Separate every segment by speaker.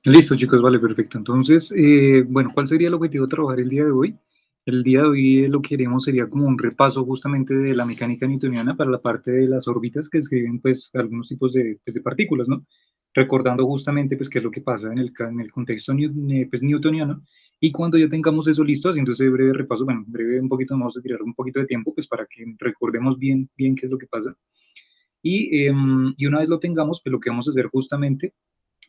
Speaker 1: Listo, chicos, vale, perfecto. Entonces, bueno, ¿cuál sería el objetivo de trabajar el día de hoy? El día de hoy lo que haremos sería como un repaso justamente de la mecánica newtoniana para la parte de las órbitas que describen pues algunos tipos pues, de partículas, ¿no? Recordando justamente pues qué es lo que pasa en el contexto pues, newtoniano. Y cuando ya tengamos eso listo, haciendo ese breve repaso, bueno, breve un poquito, vamos a tirar un poquito de tiempo pues para que recordemos bien qué es lo que pasa. Y una vez lo tengamos, pues lo que vamos a hacer justamente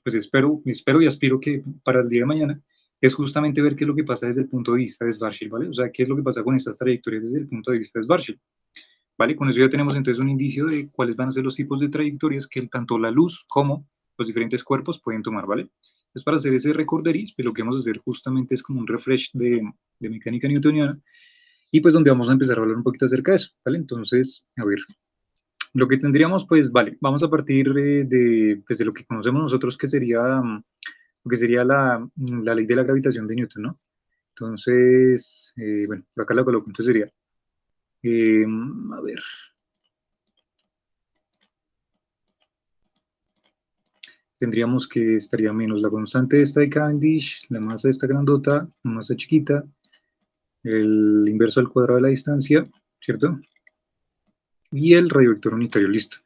Speaker 1: pues espero y aspiro que para el día de mañana es justamente ver qué es lo que pasa desde el punto de vista de Schwarzschild, ¿vale? O sea, qué es lo que pasa con estas trayectorias desde el punto de vista de Schwarzschild, ¿vale? Con eso ya tenemos entonces un indicio de cuáles van a ser los tipos de trayectorias que tanto la luz como los diferentes cuerpos pueden tomar, ¿vale? Entonces, para hacer ese recorderis, pues lo que vamos a hacer justamente es como un refresh de mecánica newtoniana y pues donde vamos a empezar a hablar un poquito acerca de eso, ¿vale? Entonces, a ver, lo que tendríamos, pues, vale, vamos a partir pues, de lo que conocemos nosotros, lo que sería la ley de la gravitación de Newton, ¿no? Entonces, bueno, por acá la coloco, entonces sería, a ver, tendríamos que estaría menos la constante esta de Cavendish, la masa esta grandota, la masa chiquita, el inverso al cuadrado de la distancia, ¿cierto? Y el radio vector unitario, listo.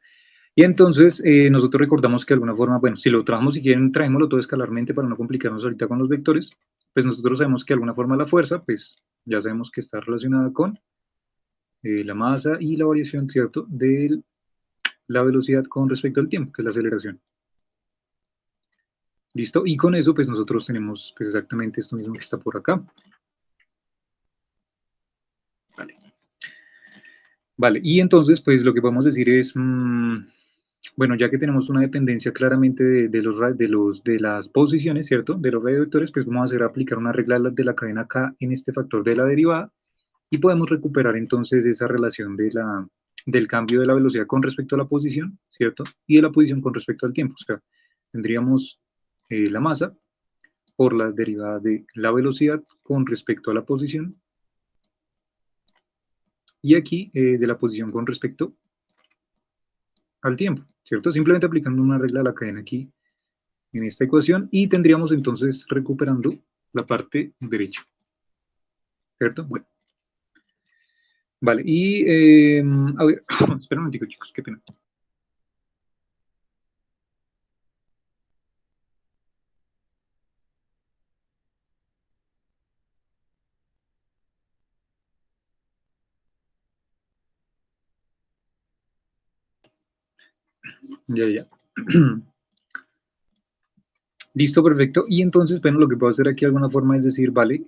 Speaker 1: Y entonces nosotros recordamos que de alguna forma, bueno, si lo trabajamos, si quieren, traémoslo todo escalarmente para no complicarnos ahorita con los vectores, pues nosotros sabemos que de alguna forma la fuerza, pues ya sabemos que está relacionada con la masa y la variación, ¿cierto?, de la velocidad con respecto al tiempo, que es la aceleración. ¿Listo? Y con eso, pues nosotros tenemos pues, exactamente esto mismo que está por acá. Vale. Vale, y entonces, pues lo que podemos decir es, bueno, ya que tenemos una dependencia claramente de las posiciones, ¿cierto? De los radiovectores, pues vamos a hacer aplicar una regla de la cadena K en este factor de la derivada y podemos recuperar entonces esa relación del cambio de la velocidad con respecto a la posición, ¿cierto? Y de la posición con respecto al tiempo. O sea, tendríamos la masa por la derivada de la velocidad con respecto a la posición y aquí de la posición con respecto al tiempo, ¿cierto? Simplemente aplicando una regla de la cadena aquí en esta ecuación y tendríamos entonces recuperando la parte derecha, ¿cierto? Bueno, vale, y a ver, espera un momentico chicos, qué pena. Ya. Listo, perfecto. Y entonces, bueno, lo que puedo hacer aquí de alguna forma es decir, vale,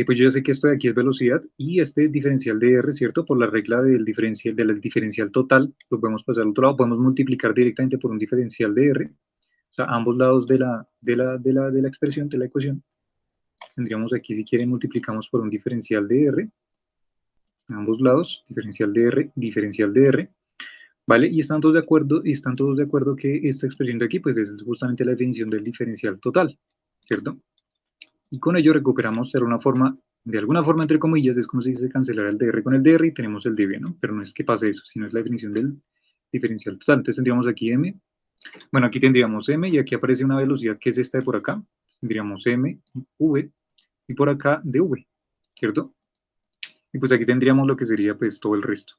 Speaker 1: pues yo ya sé que esto de aquí es velocidad y este diferencial de R, ¿cierto? Por la regla del diferencial total, lo podemos pasar al otro lado, podemos multiplicar directamente por un diferencial de R, o sea, ambos lados de la expresión, de la ecuación. Tendríamos aquí, si quieren, multiplicamos por un diferencial de R, ambos lados, diferencial de R, ¿vale? Y están todos de acuerdo que esta expresión de aquí, pues es justamente la definición del diferencial total, ¿cierto? Y con ello recuperamos de alguna forma, entre comillas, es como si se cancelara el dr con el dr y tenemos el dv, ¿no? Pero no es que pase eso, sino es la definición del diferencial total. Entonces tendríamos aquí m, bueno, aquí tendríamos m y aquí aparece una velocidad que es esta de por acá, tendríamos m, v, y por acá dv, ¿cierto? Y pues aquí tendríamos lo que sería pues todo el resto,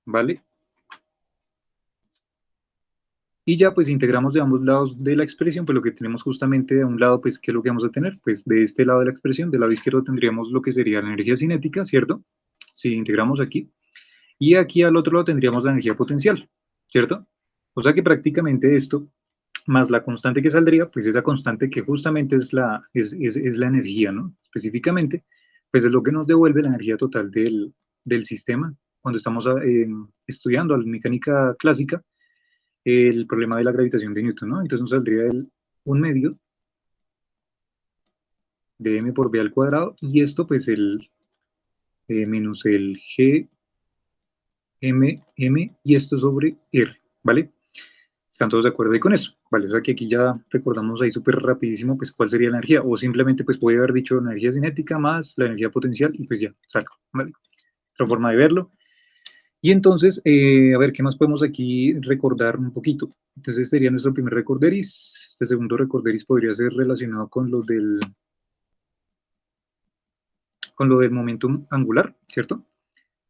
Speaker 1: ¿vale? Y ya pues integramos de ambos lados de la expresión, pues lo que tenemos justamente de un lado, pues ¿qué es lo que vamos a tener? Pues de este lado de la expresión, del lado izquierdo tendríamos lo que sería la energía cinética, ¿cierto? Si integramos aquí. Y aquí al otro lado tendríamos la energía potencial, ¿cierto? O sea que prácticamente esto, más la constante que saldría, pues esa constante que justamente es la energía, ¿no? Específicamente, pues es lo que nos devuelve la energía total del sistema cuando estamos estudiando la mecánica clásica el problema de la gravitación de Newton, ¿no? Entonces nos saldría un medio de m por b al cuadrado y esto pues menos el g m y esto sobre r, ¿vale? ¿Están todos de acuerdo ahí con eso? Vale, o sea que aquí ya recordamos ahí súper rapidísimo pues cuál sería la energía o simplemente pues puede haber dicho energía cinética más la energía potencial y pues ya, salgo, ¿vale? Otra forma de verlo. Y entonces, a ver, ¿qué más podemos aquí recordar un poquito? Entonces sería nuestro primer recorderis. Este segundo recorderis podría ser relacionado con lo del momentum angular, ¿cierto?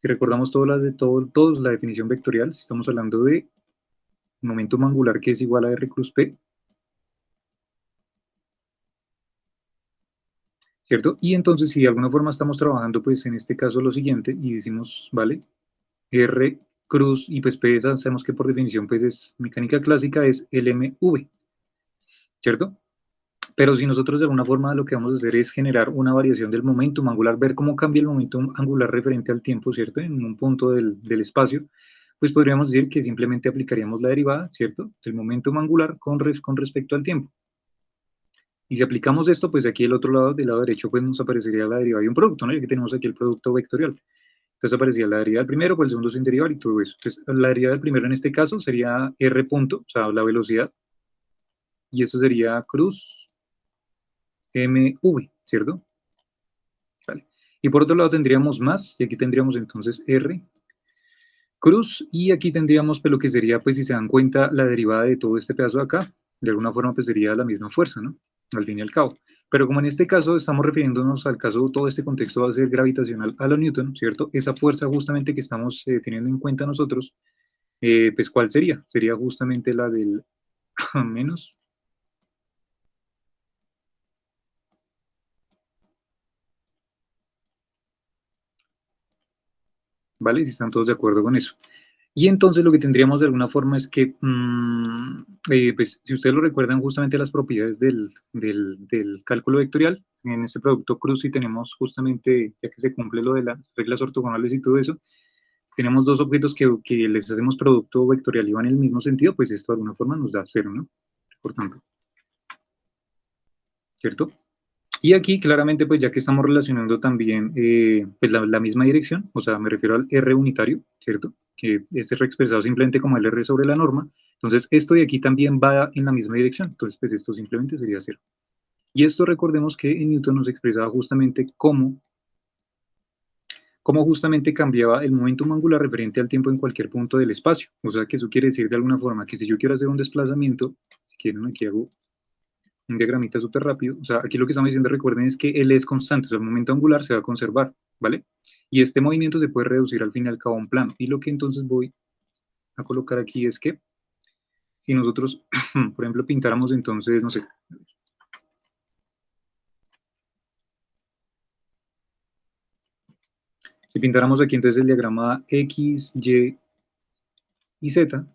Speaker 1: Si recordamos todos la definición vectorial, estamos hablando de momentum angular que es igual a R cruz P, ¿cierto? Y entonces si de alguna forma estamos trabajando, pues en este caso lo siguiente, y decimos, vale, R cruz, y pues P sabemos que por definición pues es mecánica clásica, es LMV, ¿cierto? Pero si nosotros de alguna forma lo que vamos a hacer es generar una variación del momentum angular, ver cómo cambia el momentum angular referente al tiempo, ¿cierto? En un punto del espacio, pues podríamos decir que simplemente aplicaríamos la derivada, ¿cierto? Del momentum angular con respecto al tiempo. Y si aplicamos esto, pues aquí del otro lado, del lado derecho, pues nos aparecería la derivada de un producto, ¿no? Ya que tenemos aquí el producto vectorial. Entonces aparecía la derivada del primero, pues el segundo sin derivar y todo eso. Entonces la derivada del primero en este caso sería r punto, o sea, la velocidad, y eso sería cruz mv, ¿cierto? Vale. Y por otro lado tendríamos más, y aquí tendríamos entonces r cruz, y aquí tendríamos pues lo que sería, pues si se dan cuenta, la derivada de todo este pedazo de acá, de alguna forma pues sería la misma fuerza, ¿no? Al fin y al cabo. Pero como en este caso estamos refiriéndonos al caso, todo este contexto va a ser gravitacional a lo Newton, ¿cierto? Esa fuerza justamente que estamos teniendo en cuenta nosotros, pues ¿cuál sería? Sería justamente la del menos, ¿vale? Si están todos de acuerdo con eso. Y entonces lo que tendríamos de alguna forma es que, pues si ustedes lo recuerdan justamente las propiedades del cálculo vectorial, en este producto cruz y tenemos justamente, ya que se cumple lo de las reglas ortogonales y todo eso, tenemos dos objetos que les hacemos producto vectorial y van en el mismo sentido, pues esto de alguna forma nos da cero, ¿no? Por tanto, ¿cierto? Y aquí claramente, pues ya que estamos relacionando también pues la misma dirección, o sea, me refiero al R unitario, ¿cierto? Que es R expresado simplemente como el R sobre la norma. Entonces, esto de aquí también va en la misma dirección. Entonces, pues esto simplemente sería cero. Y esto recordemos que en Newton nos expresaba justamente cómo justamente cambiaba el momentum angular referente al tiempo en cualquier punto del espacio. O sea, que eso quiere decir de alguna forma que si yo quiero hacer un desplazamiento, si quieren aquí hago un diagramita súper rápido. O sea, aquí lo que estamos diciendo, recuerden, es que L es constante, o sea, el momento angular se va a conservar, ¿vale? Y este movimiento se puede reducir al fin y al cabo a un plano. Y lo que entonces voy a colocar aquí es que si nosotros, por ejemplo, pintáramos entonces, no sé, si pintáramos aquí entonces el diagrama X, Y y Z,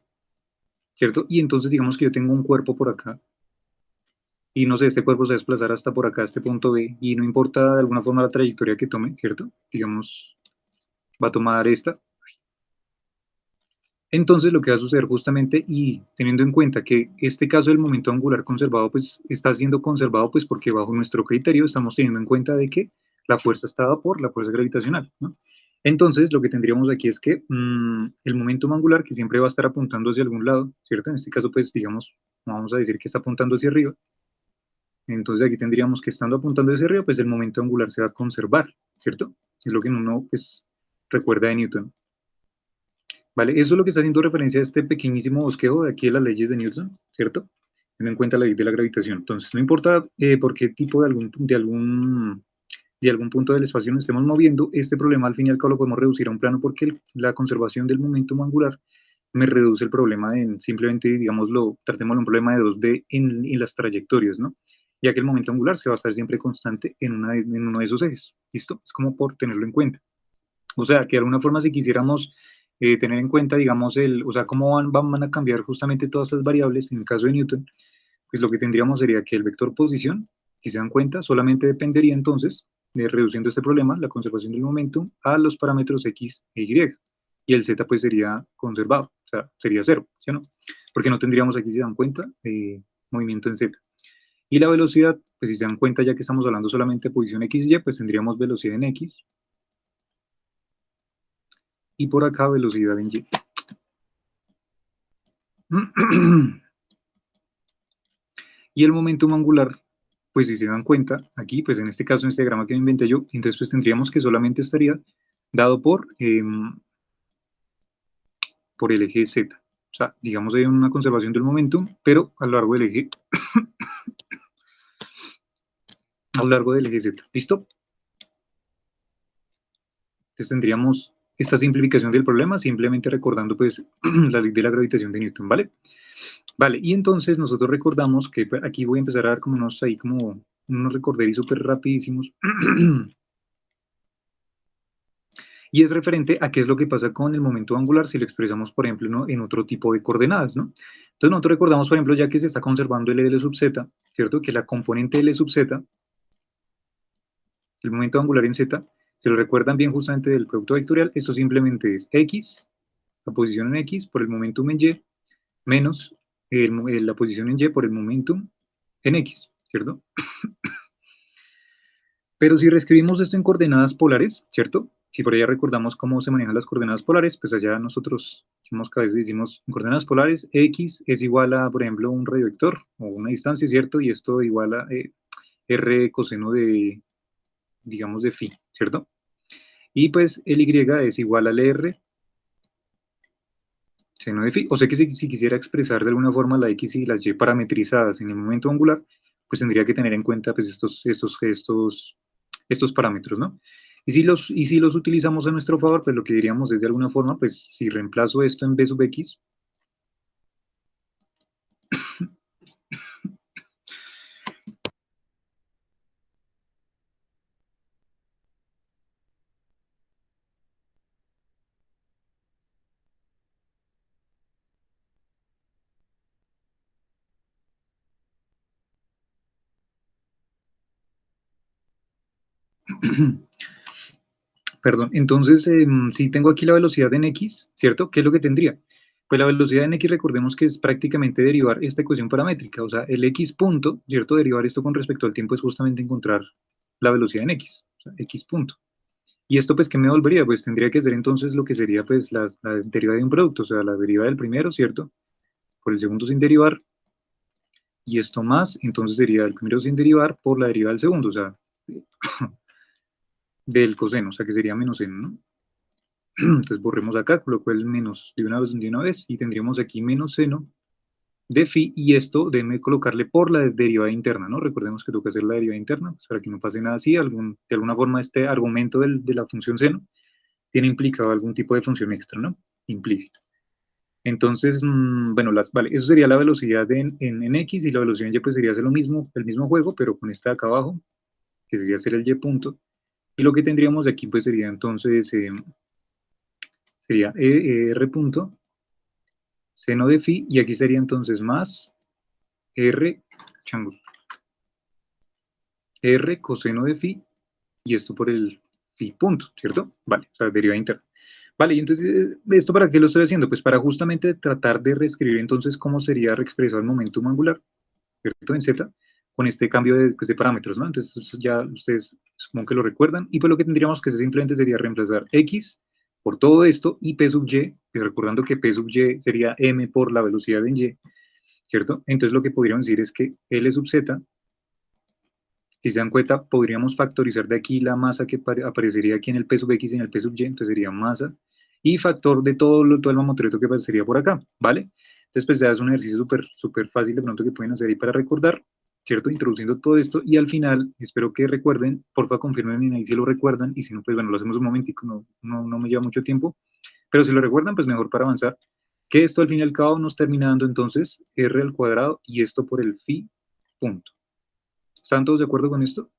Speaker 1: ¿cierto? Y entonces digamos que yo tengo un cuerpo por acá y no sé, este cuerpo se va a desplazar hasta por acá, a este punto B, y no importa de alguna forma la trayectoria que tome, ¿cierto? Digamos, va a tomar esta, entonces, lo que va a suceder justamente, y teniendo en cuenta que este caso del momento angular conservado, pues está siendo conservado, pues porque bajo nuestro criterio estamos teniendo en cuenta de que la fuerza está dada por la fuerza gravitacional, ¿no? Entonces, lo que tendríamos aquí es que el momento angular, que siempre va a estar apuntando hacia algún lado, ¿cierto? En este caso, pues digamos, vamos a decir que está apuntando hacia arriba, entonces aquí tendríamos que estando apuntando hacia arriba, pues el momento angular se va a conservar, ¿cierto? Es lo que uno, pues, recuerda de Newton. ¿Vale? Eso es lo que está haciendo referencia a este pequeñísimo bosquejo de aquí de las leyes de Newton, ¿cierto? Teniendo en cuenta la ley de la gravitación. Entonces, no importa por qué tipo de algún punto del espacio nos estemos moviendo, este problema al fin y al cabo lo podemos reducir a un plano porque la conservación del momento angular me reduce el problema en simplemente, digámoslo, tratémoslo un problema de 2D en las trayectorias, ¿no? Ya que el momento angular se va a estar siempre constante en uno de esos ejes. ¿Listo? Es como por tenerlo en cuenta. O sea, que de alguna forma si quisiéramos tener en cuenta, digamos, o sea, cómo van a cambiar justamente todas esas variables en el caso de Newton, pues lo que tendríamos sería que el vector posición, si se dan cuenta, solamente dependería entonces de reduciendo este problema, la conservación del momentum, a los parámetros x e y. Y el z pues sería conservado, o sea, sería cero, ¿sí o no? Porque no tendríamos aquí, si se dan cuenta, movimiento en z. Y la velocidad, pues si se dan cuenta, ya que estamos hablando solamente de posición x y, pues tendríamos velocidad en x, y por acá velocidad en y. Y el momentum angular, pues si se dan cuenta, aquí, pues en este caso, en este diagrama que me inventé yo, entonces pues tendríamos que solamente estaría dado por por el eje Z. O sea, digamos hay una conservación del momentum, pero a lo largo del eje, Z. ¿Listo? Entonces tendríamos esta simplificación del problema, simplemente recordando pues la ley de la gravitación de Newton, ¿vale? Vale, y entonces nosotros recordamos que aquí voy a empezar a dar como unos recorderis súper rapidísimos. Y es referente a qué es lo que pasa con el momento angular si lo expresamos, por ejemplo, ¿no?, en otro tipo de coordenadas, ¿no? Entonces nosotros recordamos, por ejemplo, ya que se está conservando el L sub z, ¿cierto? Que la componente L sub z, el momento angular en z, se lo recuerdan bien justamente del producto vectorial, esto simplemente es x, la posición en x por el momentum en y, menos la posición en y por el momentum en x, ¿cierto? Pero si reescribimos esto en coordenadas polares, ¿cierto? Si por allá recordamos cómo se manejan las coordenadas polares, pues allá nosotros somos que a veces decimos en coordenadas polares, x es igual a, por ejemplo, un radiovector o una distancia, ¿cierto? Y esto igual a r coseno de, digamos, de phi, ¿cierto? Y pues el y es igual al r seno de phi. O sea que si quisiera expresar de alguna forma la x y las y parametrizadas en el momento angular, pues tendría que tener en cuenta pues estos parámetros, ¿no? Y si los utilizamos a nuestro favor, pues lo que diríamos es de alguna forma, pues si reemplazo esto en b sub x, perdón, entonces si tengo aquí la velocidad en x, ¿cierto? ¿Qué es lo que tendría? Pues la velocidad en x, recordemos que es prácticamente derivar esta ecuación paramétrica, o sea, el x punto, ¿cierto? Derivar esto con respecto al tiempo es justamente encontrar la velocidad en x, o sea, x punto. Y esto, pues, ¿qué me volvería? Pues tendría que ser entonces lo que sería, pues, la derivada de un producto, o sea, la derivada del primero, ¿cierto? Por el segundo sin derivar, y esto más, entonces sería el primero sin derivar por la derivada del segundo, o sea, del coseno, o sea, que sería menos n, ¿no? Entonces borremos acá, coloco el menos de una vez, y tendríamos aquí menos seno de phi, y esto déjeme colocarle por la derivada interna, ¿no? Recordemos que toca hacer la derivada interna, pues, para que no pase nada así, de alguna forma este argumento de la función seno tiene implicado algún tipo de función extra, ¿no? Implícita. Entonces, bueno, vale, eso sería la velocidad en x, y la velocidad en y pues sería hacer lo mismo, el mismo juego, pero con esta de acá abajo, que sería hacer el y punto. Y lo que tendríamos de aquí pues sería entonces, sería r punto, seno de phi, y aquí sería entonces más r, changos, r coseno de phi, y esto por el phi punto, ¿cierto? Vale, o sea, derivada interna. Vale, y entonces, ¿esto para qué lo estoy haciendo? Pues para justamente tratar de reescribir entonces cómo sería reexpresado el momentum angular, ¿cierto? En Z, con este cambio pues, de parámetros, ¿no? Entonces ya ustedes supongo que lo recuerdan, y pues lo que tendríamos que hacer simplemente sería reemplazar X por todo esto y P sub Y, recordando que P sub Y sería M por la velocidad en Y, ¿cierto? Entonces lo que podríamos decir es que L sub Z, si se dan cuenta, podríamos factorizar de aquí la masa que aparecería aquí en el P sub X y en el P sub Y, entonces sería masa, y factor de todo el mamotreto que aparecería por acá, ¿vale? Entonces, pues ya es un ejercicio súper fácil de pronto que pueden hacer ahí para recordar, ¿cierto? Introduciendo todo esto, y al final, espero que recuerden, porfa confirmen ahí si lo recuerdan, y si no, pues bueno, lo hacemos un momentico, no me lleva mucho tiempo, pero si lo recuerdan, pues mejor para avanzar, que esto al fin y al cabo nos termina dando entonces r al cuadrado, y esto por el phi punto. ¿Están todos de acuerdo con esto?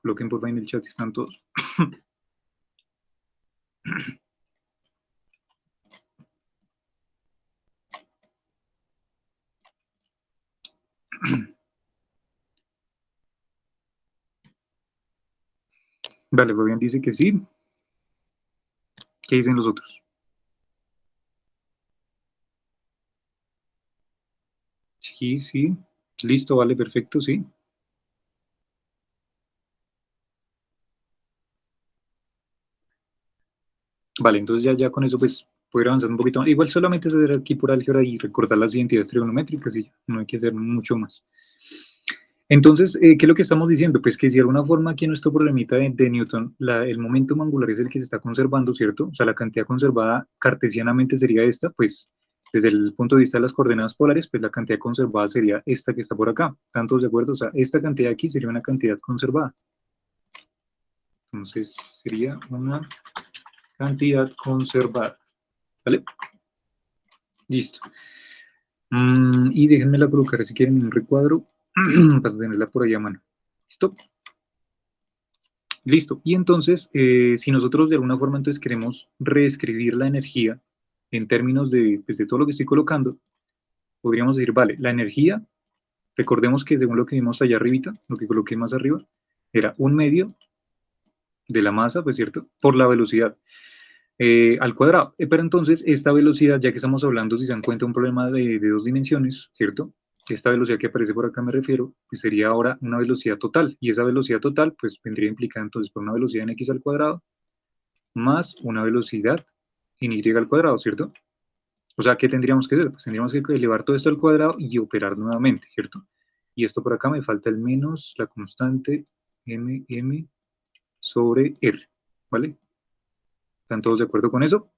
Speaker 1: Coloquen por ahí en el chat si están todos. Vale, Fabián dice que sí. ¿Qué dicen los otros? Sí, sí. Listo, vale, perfecto, sí. Vale, entonces ya con eso pues puedo ir avanzando un poquito más. Igual solamente es hacer aquí por álgebra y recordar las identidades trigonométricas y ya, no hay que hacer mucho más. Entonces, ¿qué es lo que estamos diciendo? Pues que si de alguna forma aquí en nuestro problemita de Newton, el momento angular es el que se está conservando, ¿cierto? O sea, la cantidad conservada cartesianamente sería esta, pues desde el punto de vista de las coordenadas polares, pues la cantidad conservada sería esta que está por acá. ¿Están todos de acuerdo? O sea, esta cantidad aquí sería una cantidad conservada. Entonces, sería una cantidad conservada. ¿Vale? Listo. Y déjenmela colocar si quieren en un recuadro para tenerla por ahí a mano. ¿Listo? Listo. Y entonces, si nosotros de alguna forma entonces queremos reescribir la energía en términos de, pues, de todo lo que estoy colocando, podríamos decir, vale, la energía, recordemos que según lo que vimos allá arribita, lo que coloqué más arriba, era 1/2 de la masa, pues cierto, por la velocidad al cuadrado. Pero entonces, esta velocidad, ya que estamos hablando, si se dan cuenta, un problema de 2 dimensiones, ¿cierto? Esta velocidad que aparece por acá me refiero, pues sería ahora una velocidad total, y esa velocidad total, pues vendría implicada entonces por una velocidad en x al cuadrado, más una velocidad en y al cuadrado, ¿cierto? O sea, ¿qué tendríamos que hacer? Pues tendríamos que elevar todo esto al cuadrado y operar nuevamente, ¿cierto? Y esto por acá me falta el menos la constante mm sobre r, ¿vale? ¿Están todos de acuerdo con eso?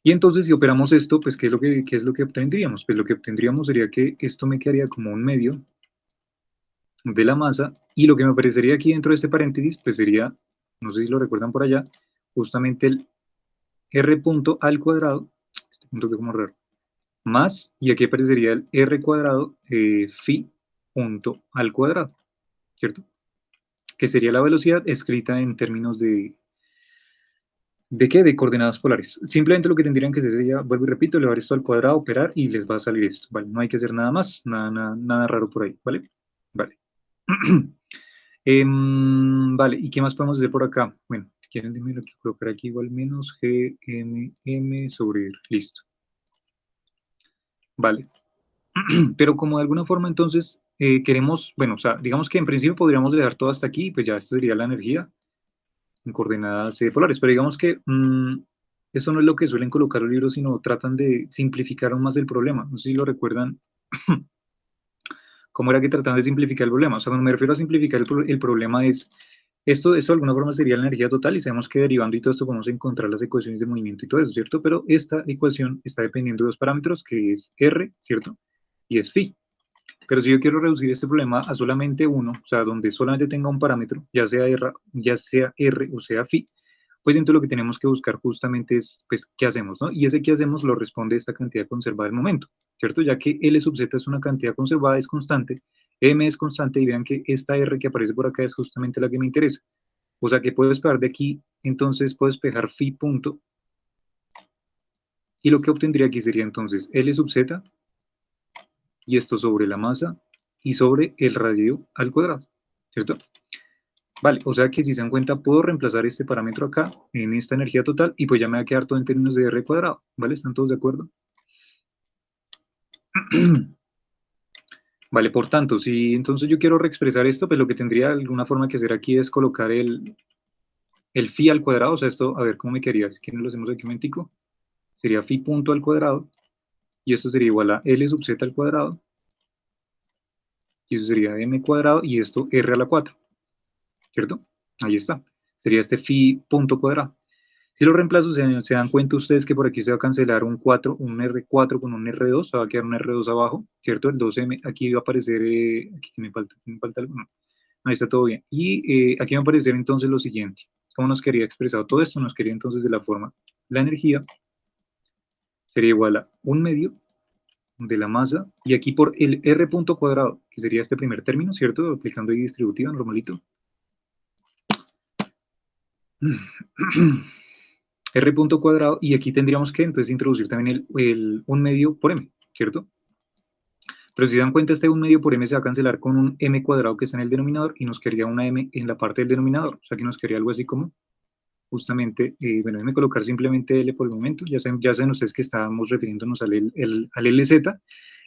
Speaker 1: Y entonces si operamos esto, pues ¿qué es lo que obtendríamos? Pues lo que obtendríamos sería que esto me quedaría como 1/2 de la masa, y lo que me aparecería aquí dentro de este paréntesis, pues sería, no sé si lo recuerdan por allá, justamente el r punto al cuadrado, este punto que como raro, más, y aquí aparecería el r cuadrado phi punto al cuadrado, ¿cierto? Que sería la velocidad escrita en términos ¿de qué? De coordenadas polares. Simplemente lo que tendrían que hacer sería, vuelvo y repito, elevar esto al cuadrado, operar, y les va a salir esto, ¿vale? No hay que hacer nada más, nada raro por ahí, ¿vale? Vale. Vale, ¿y qué más podemos hacer por acá? Bueno, si quieren, déjenme colocar aquí igual menos GMM sobre R. Listo. Vale. Pero como de alguna forma entonces queremos, bueno, o sea, digamos que en principio podríamos dejar todo hasta aquí, pues ya esta sería la energía en coordenadas polares, pero digamos que eso no es lo que suelen colocar los libros, sino tratan de simplificar aún más el problema. No sé si lo recuerdan, cómo era que trataban de simplificar el problema. O sea, cuando me refiero a simplificar el problema es, esto de alguna forma sería la energía total, y sabemos que derivando y todo esto podemos encontrar las ecuaciones de movimiento y todo eso, ¿cierto? Pero esta ecuación está dependiendo de dos parámetros, que es R, ¿cierto? Y es phi. Pero si yo quiero reducir este problema a solamente uno, o sea, donde solamente tenga un parámetro, ya sea R o sea phi, pues entonces lo que tenemos que buscar justamente es, pues, ¿qué hacemos, no? Y ese qué hacemos lo responde esta cantidad conservada del momento, ¿cierto? Ya que L sub z es una cantidad conservada, es constante, M es constante, y vean que esta R que aparece por acá es justamente la que me interesa. O sea, que puedo despejar de aquí, entonces puedo despejar phi punto, y lo que obtendría aquí sería entonces L sub z, y esto sobre la masa, y sobre el radio al cuadrado, ¿cierto? Vale, o sea que si se dan cuenta, puedo reemplazar este parámetro acá en esta energía total, y pues ya me va a quedar todo en términos de R cuadrado, ¿vale? ¿Están todos de acuerdo? Vale, por tanto, si entonces yo quiero reexpresar esto, pues lo que tendría alguna forma que hacer aquí es colocar el phi al cuadrado, o sea, esto, a ver cómo me quedaría, si quieren lo hacemos aquí un momentico, sería phi punto al cuadrado, y esto sería igual a L sub z al cuadrado, y eso sería m cuadrado, y esto R a la 4, ¿cierto? Ahí está, sería este phi punto cuadrado. Si lo reemplazo, se dan cuenta ustedes que por aquí se va a cancelar un 4, un R4 con un R2, se va a quedar un R2 abajo, ¿cierto? El 2M, aquí va a aparecer, aquí me falta algo, no, ahí está todo bien. Y aquí va a aparecer entonces lo siguiente, ¿cómo nos quería expresado todo esto? Nos quería entonces de la forma, la energía sería igual a 1/2 de la masa, y aquí por el R punto cuadrado, que sería este primer término, ¿cierto? Aplicando ahí distributiva, normalito. R punto cuadrado, y aquí tendríamos que entonces introducir también el 1/2 por M, ¿cierto? Pero si se dan cuenta, este 1/2 por M se va a cancelar con un M cuadrado que está en el denominador, y nos quedaría una M en la parte del denominador, o sea que nos quedaría algo así como, justamente, bueno, déjenme colocar simplemente L por el momento, ya saben ustedes que estábamos refiriéndonos al LZ,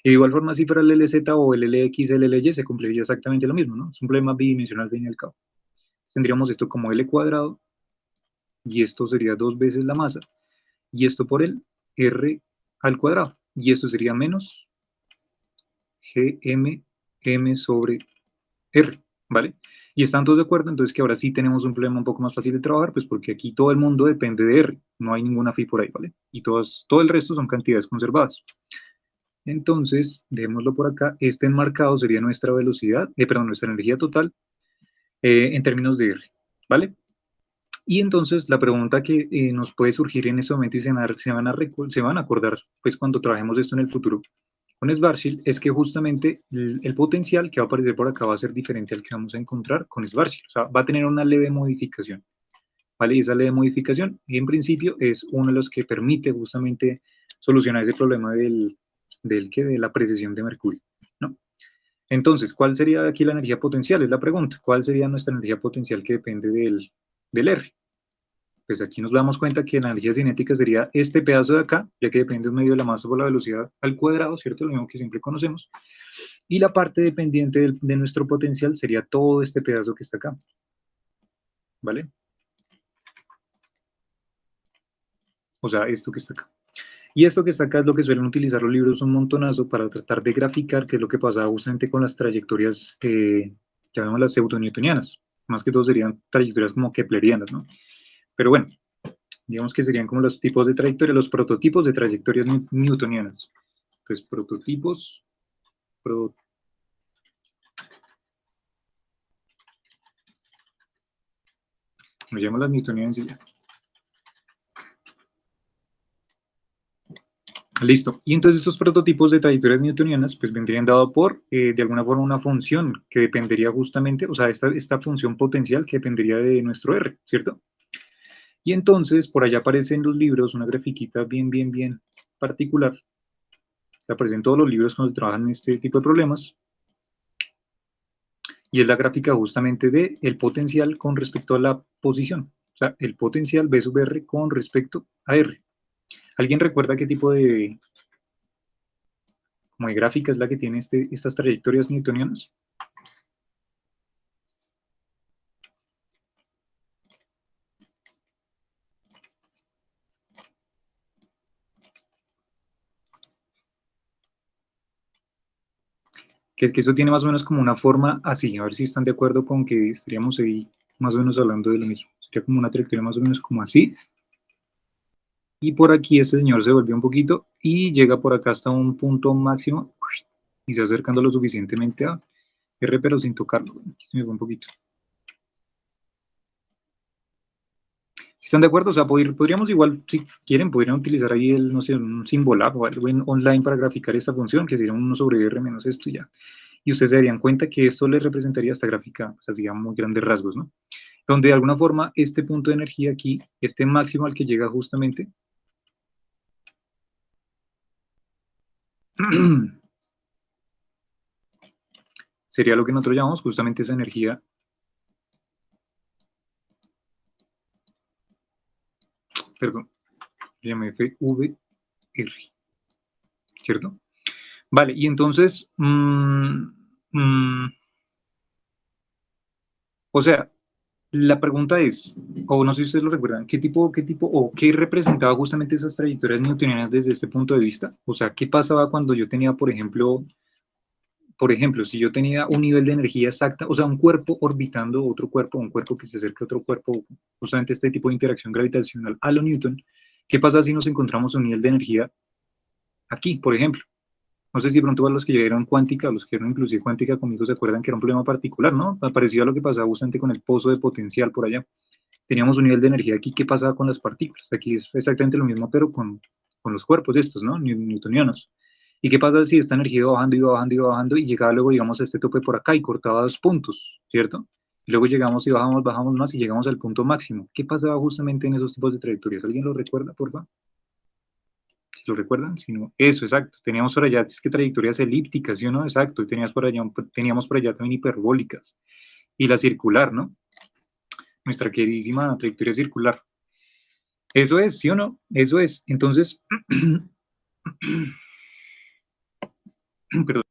Speaker 1: y de igual forma si fuera el LZ o el LX, el LY, se cumpliría exactamente lo mismo, ¿no? Es un problema bidimensional, bien y al cabo. Tendríamos esto como L cuadrado, y esto sería 2 veces la masa, y esto por el R al cuadrado, y esto sería menos GM M sobre R, ¿vale? Y están todos de acuerdo, entonces que ahora sí tenemos un problema un poco más fácil de trabajar, pues porque aquí todo el mundo depende de R, no hay ninguna phi por ahí, ¿vale? Y todo el resto son cantidades conservadas. Entonces, dejémoslo por acá, este enmarcado sería nuestra velocidad, perdón, nuestra energía total en términos de R, ¿vale? Y entonces la pregunta que nos puede surgir en este momento y se van a acordar pues cuando trabajemos esto en el futuro con Schwarzschild es que justamente el potencial que va a aparecer por acá va a ser diferente al que vamos a encontrar con Schwarzschild, o sea, va a tener una leve modificación, ¿vale? Y esa leve modificación en principio es uno de los que permite justamente solucionar ese problema de la precesión de Mercurio, ¿no? Entonces, ¿cuál sería aquí la energía potencial? Es la pregunta. ¿Cuál sería nuestra energía potencial que depende del R? Pues aquí nos damos cuenta que la energía cinética sería este pedazo de acá, ya que depende un medio de la masa por la velocidad al cuadrado, ¿cierto? Lo mismo que siempre conocemos. Y la parte dependiente de nuestro potencial sería todo este pedazo que está acá, ¿vale? O sea, esto que está acá. Y esto que está acá es lo que suelen utilizar los libros un montonazo para tratar de graficar qué es lo que pasaba justamente con las trayectorias, llamamos las pseudonewtonianas. Más que todo serían trayectorias como keplerianas, ¿no? Pero bueno, digamos que serían como los tipos de trayectorias, los prototipos de trayectorias newtonianas. Entonces, prototipos, pro, nos llamamos las newtonianas y ya. Listo. Y entonces estos prototipos de trayectorias newtonianas pues vendrían dado por, de alguna forma, una función que dependería justamente, o sea, esta función potencial que dependería de nuestro R, ¿cierto? Y entonces por allá aparece en los libros una grafiquita bien particular, que aparece en todos los libros cuando trabajan en este tipo de problemas, y es la gráfica justamente de el potencial con respecto a la posición, o sea, el potencial V sub R con respecto a R. ¿Alguien recuerda qué tipo como de gráfica es la que tiene estas trayectorias newtonianas? Que es que eso tiene más o menos como una forma así, a ver si están de acuerdo con que estaríamos ahí más o menos hablando de lo mismo. Sería como una trayectoria más o menos como así, y por aquí este señor se volvió un poquito y llega por acá hasta un punto máximo y se va acercando lo suficientemente a R, pero sin tocarlo. Bueno, aquí se me fue un poquito. Si están de acuerdo, o sea, podríamos igual, si quieren, podrían utilizar ahí el, no sé, un Symbolab o algo online para graficar esta función, que sería 1 sobre R menos esto y ya. Y ustedes se darían cuenta que esto le representaría esta gráfica, o sea, digamos, muy grandes rasgos, ¿no? Donde de alguna forma este punto de energía aquí, este máximo al que llega justamente, sería lo que nosotros llamamos justamente esa energía, perdón, llamé FVR, ¿cierto? Vale, y entonces, o sea, la pregunta es, o no sé si ustedes lo recuerdan, qué tipo, o qué representaba justamente esas trayectorias newtonianas desde este punto de vista? O sea, ¿qué pasaba cuando yo tenía, por ejemplo, si yo tenía un nivel de energía exacta, o sea, un cuerpo orbitando otro cuerpo, un cuerpo que se acerca a otro cuerpo, justamente este tipo de interacción gravitacional a lo Newton, ¿qué pasa si nos encontramos un nivel de energía aquí, por ejemplo? No sé si de pronto a los que llegaron cuántica, los que eran inclusive cuántica conmigo se acuerdan que era un problema particular, ¿no? Parecido a lo que pasaba justamente con el pozo de potencial por allá. Teníamos un nivel de energía aquí, ¿qué pasaba con las partículas? Aquí es exactamente lo mismo, pero con los cuerpos estos, ¿no? Newtonianos. ¿Y qué pasa si esta energía iba bajando, iba bajando, iba bajando y llegaba luego, digamos, a este tope por acá y cortaba 2 puntos, ¿cierto? Y luego llegamos y bajamos, bajamos más y llegamos al punto máximo. ¿Qué pasaba justamente en esos tipos de trayectorias? ¿Alguien lo recuerda, por favor? Si lo recuerdan, si no, eso, exacto. Teníamos por allá, es que trayectorias elípticas, ¿sí o no? Exacto. Y teníamos por allá también hiperbólicas. Y la circular, ¿no? Nuestra queridísima trayectoria circular. Eso es, ¿sí o no? Eso es. Entonces, perdón.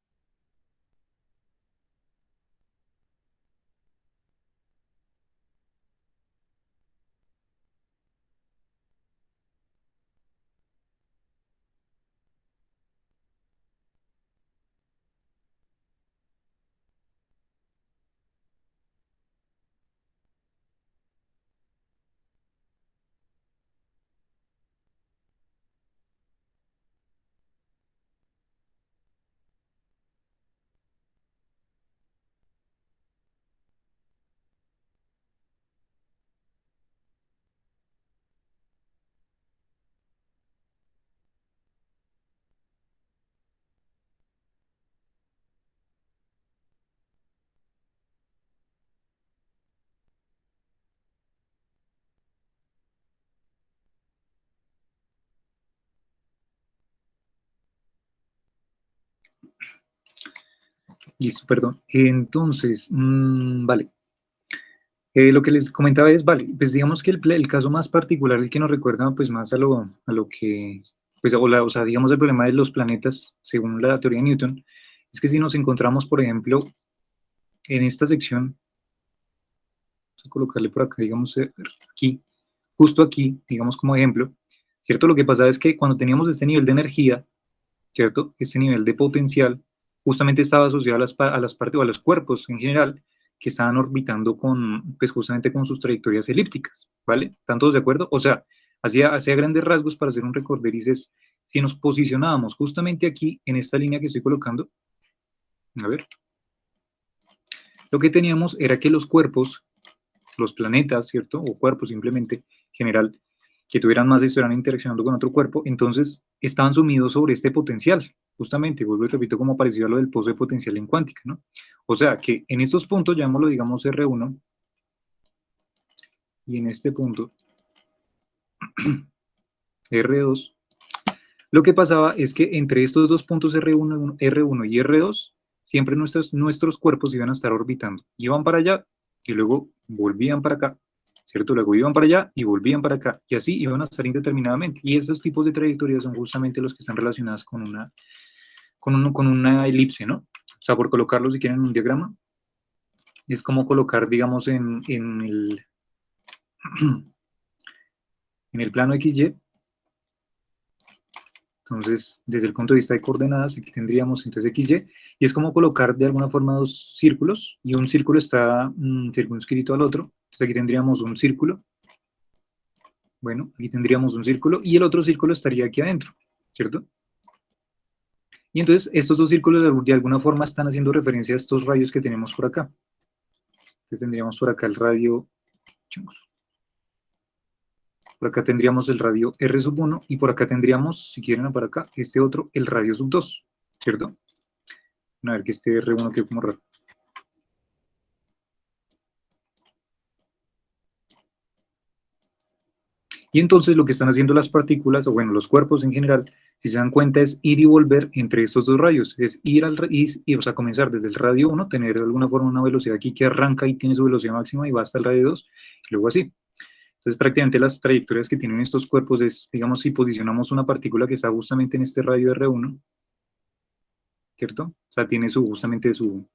Speaker 1: Listo, perdón. Entonces, vale. Lo que les comentaba es, vale, pues digamos que el caso más particular, el que nos recuerda pues más a lo que, pues, o sea, digamos el problema de los planetas, según la teoría de Newton, es que si nos encontramos, por ejemplo, en esta sección, vamos a colocarle por acá, digamos, aquí, justo aquí, digamos como ejemplo, ¿cierto? Lo que pasaba es que cuando teníamos este nivel de energía, ¿cierto? Este nivel de potencial justamente estaba asociado a las partes o a los cuerpos en general que estaban orbitando con, pues justamente con sus trayectorias elípticas, ¿vale? ¿Están todos de acuerdo? O sea, hacía grandes rasgos para hacer un recorderis, si nos posicionábamos justamente aquí en esta línea que estoy colocando, a ver, lo que teníamos era que los cuerpos, los planetas, ¿cierto? O cuerpos simplemente, en general, que tuvieran masa y estuvieran interaccionando con otro cuerpo, entonces estaban sumidos sobre este potencial, justamente, vuelvo y repito, como parecido a lo del pozo de potencial en cuántica, ¿no? O sea, que en estos puntos, llamémoslo, digamos, R1, y en este punto, R2, lo que pasaba es que entre estos dos puntos R1 y R2, siempre nuestros cuerpos iban a estar orbitando. Iban para allá y luego volvían para acá, ¿cierto? Luego iban para allá y volvían para acá. Y así iban a estar indeterminadamente. Y esos tipos de trayectorias son justamente los que están relacionados con una elipse, ¿no? O sea, por colocarlo, si quieren, en un diagrama, es como colocar, digamos, en el plano XY. Entonces, desde el punto de vista de coordenadas, aquí tendríamos entonces XY, y es como colocar de alguna forma dos círculos, y un círculo está circunscrito al otro. Entonces aquí tendríamos un círculo, bueno, aquí tendríamos un círculo, y el otro círculo estaría aquí adentro, ¿cierto? Y entonces estos dos círculos de alguna forma están haciendo referencia a estos radios que tenemos por acá. Entonces tendríamos por acá el radio, por acá tendríamos el radio R sub 1, y por acá tendríamos, si quieren para acá, este otro, el radio sub 2, ¿cierto? A ver que este R1 quedó como raro. Y entonces lo que están haciendo las partículas, o bueno, los cuerpos en general, si se dan cuenta, es ir y volver entre estos dos radios. Es ir o sea, comenzar desde el radio 1, tener de alguna forma una velocidad aquí que arranca y tiene su velocidad máxima y va hasta el radio 2, y luego así. Entonces, prácticamente las trayectorias que tienen estos cuerpos es, digamos, si posicionamos una partícula que está justamente en este radio R1, ¿cierto? O sea, tiene justamente su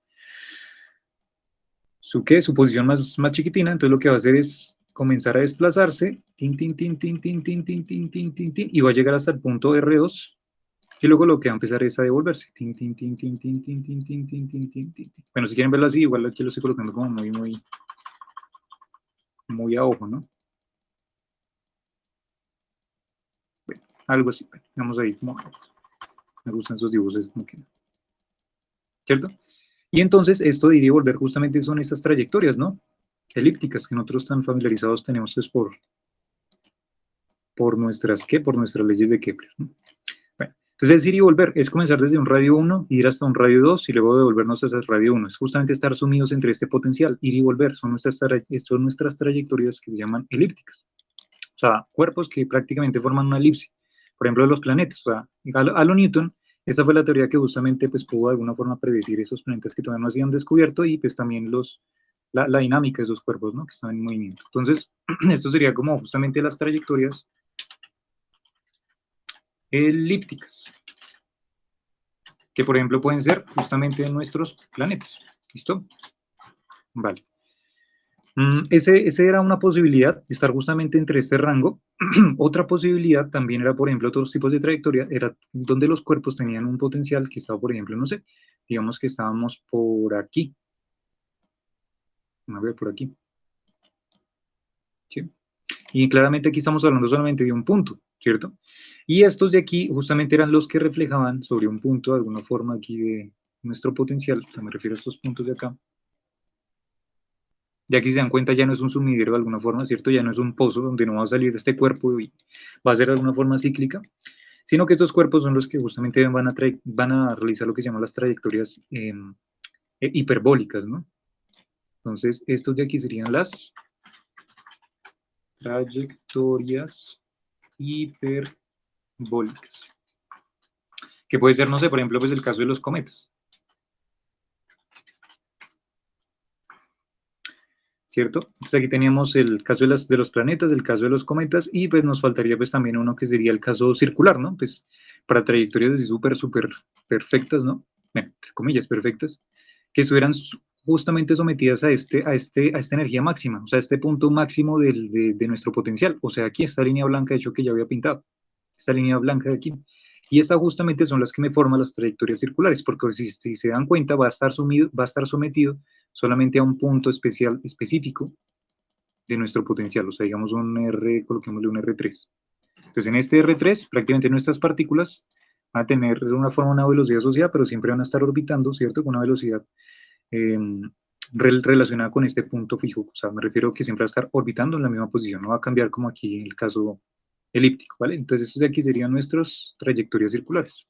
Speaker 1: posición más chiquitina, entonces lo que va a hacer es comenzar a desplazarse, tin, tin, tin, tin, tin, tin, tin, tin, tin, tin, tin, y va a llegar hasta el punto R2, y luego lo que va a empezar es a devolverse. Tin, tin, tin, tin, tin, tin, tin, tin, tin, tin, tin, tin. Bueno, si quieren verlo así, igual aquí lo estoy colocando como muy a ojo, ¿no? Bueno, algo así, vamos ahí como me gustan esos dibujos, es como que, ¿cierto? Y entonces esto de ir y volver justamente son estas trayectorias, ¿no? Elípticas que nosotros tan familiarizados tenemos pues por nuestras, ¿qué? Por nuestras leyes de Kepler, ¿no? Bueno, entonces es ir y volver, es comenzar desde un radio 1, ir hasta un radio 2 y luego devolvernos hasta el radio 1. Es justamente estar sumidos entre este potencial, ir y volver, son nuestras trayectorias que se llaman elípticas. O sea, cuerpos que prácticamente forman una elipse. Por ejemplo, los planetas, o sea, a lo Newton, esta fue la teoría que justamente pues, pudo de alguna forma predecir esos planetas que todavía no se habían descubierto y pues también la dinámica de esos cuerpos, ¿no? Que están en movimiento. Entonces, esto sería como justamente las trayectorias elípticas, que por ejemplo pueden ser justamente nuestros planetas. ¿Listo? Vale. Ese era una posibilidad, estar justamente entre este rango. Otra posibilidad también era, por ejemplo, otros tipos de trayectoria, era donde los cuerpos tenían un potencial que estaba, por ejemplo, no sé, digamos que estábamos por aquí, a ver, por aquí, ¿sí? Y claramente aquí estamos hablando solamente de un punto, ¿cierto? Y estos de aquí justamente eran los que reflejaban sobre un punto, de alguna forma aquí de nuestro potencial, me refiero a estos puntos de acá. Ya que si se dan cuenta ya no es un sumidero de alguna forma, ¿cierto? Ya no es un pozo donde no va a salir este cuerpo y va a ser de alguna forma cíclica, sino que estos cuerpos son los que justamente van a realizar lo que se llaman las trayectorias hiperbólicas, ¿no? Entonces, estos de aquí serían las trayectorias hiperbólicas, que puede ser, no sé, por ejemplo, pues el caso de los cometas. ¿cierto? Entonces aquí teníamos el caso de los planetas, el caso de los cometas, y pues nos faltaría pues también uno que sería el caso circular, ¿no? Pues para trayectorias así súper perfectas, ¿no? Bueno, entre comillas, perfectas, que estuvieran justamente sometidas a esta energía máxima, o sea, a este punto máximo de nuestro potencial. O sea, aquí esta línea blanca, de hecho, que ya había pintado, esta línea blanca de aquí. Y estas justamente son las que me forman las trayectorias circulares, porque si se dan cuenta, va a estar sometido solamente a un punto especial, específico de nuestro potencial, o sea, digamos un R, coloquémosle un R3. Entonces, en este R3, prácticamente nuestras partículas van a tener de una forma una velocidad asociada, pero siempre van a estar orbitando, ¿cierto? Con una velocidad eh, relacionada con este punto fijo. O sea, me refiero que siempre va a estar orbitando en la misma posición, no va a cambiar como aquí en el caso elíptico, ¿vale? Entonces, estos de aquí serían nuestras trayectorias circulares.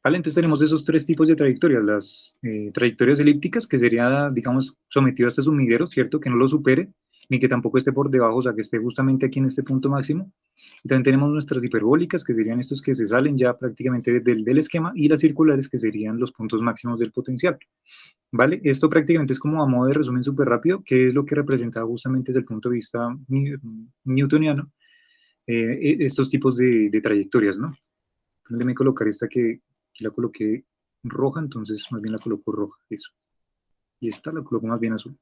Speaker 1: ¿Vale? Entonces tenemos esos tres tipos de trayectorias, las trayectorias elípticas, que sería, digamos, sometido a este sumidero, ¿cierto? Que no lo supere, ni que tampoco esté por debajo, o sea, que esté justamente aquí en este punto máximo. Y también tenemos nuestras hiperbólicas, que serían estos que se salen ya prácticamente del esquema, y las circulares, que serían los puntos máximos del potencial. ¿Vale? Esto prácticamente es como a modo de resumen súper rápido, que es lo que representa justamente desde el punto de vista newtoniano, estos tipos de trayectorias, ¿no? Déjame colocar esta que aquí la coloqué roja, entonces más bien la coloco roja, eso. Y esta la coloco más bien azul.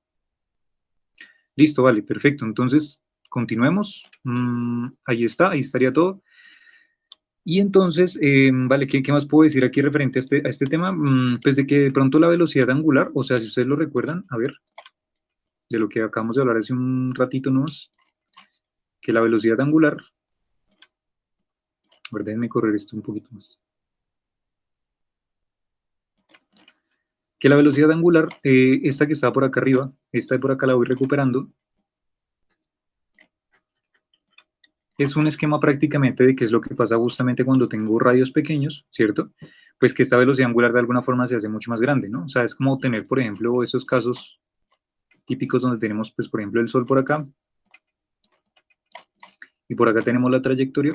Speaker 1: Listo, vale, perfecto. Entonces, continuemos. Ahí está, ahí estaría todo. Y entonces, vale, ¿qué más puedo decir aquí referente a este tema? Pues de que de pronto la velocidad angular, o sea, si ustedes lo recuerdan, a ver, de lo que acabamos de hablar hace un ratito nomás, que la velocidad angular, a ver, déjenme correr esto un poquito más. Que la velocidad angular, esta que está por acá arriba, esta de por acá la voy recuperando, es un esquema prácticamente de qué es lo que pasa justamente cuando tengo radios pequeños, ¿cierto? Pues que esta velocidad angular de alguna forma se hace mucho más grande, ¿no? O sea, es como tener, por ejemplo, esos casos típicos donde tenemos, pues, por ejemplo, el Sol por acá, y por acá tenemos la trayectoria,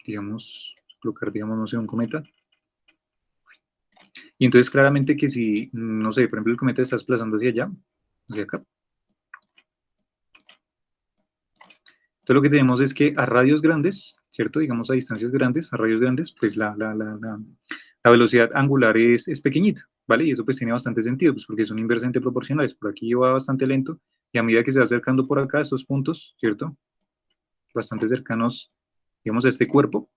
Speaker 1: digamos, colocar, digamos, no sé, un cometa. Y entonces claramente que si, no sé, por ejemplo, el cometa está desplazando hacia allá, hacia acá. Entonces lo que tenemos es que a radios grandes, ¿cierto? Digamos a distancias grandes, a radios grandes, pues la velocidad angular es pequeñita, ¿vale? Y eso pues tiene bastante sentido, pues porque son inversamente proporcionales. Por aquí va bastante lento y a medida que se va acercando por acá a estos puntos, ¿cierto? Bastante cercanos, digamos, a este cuerpo,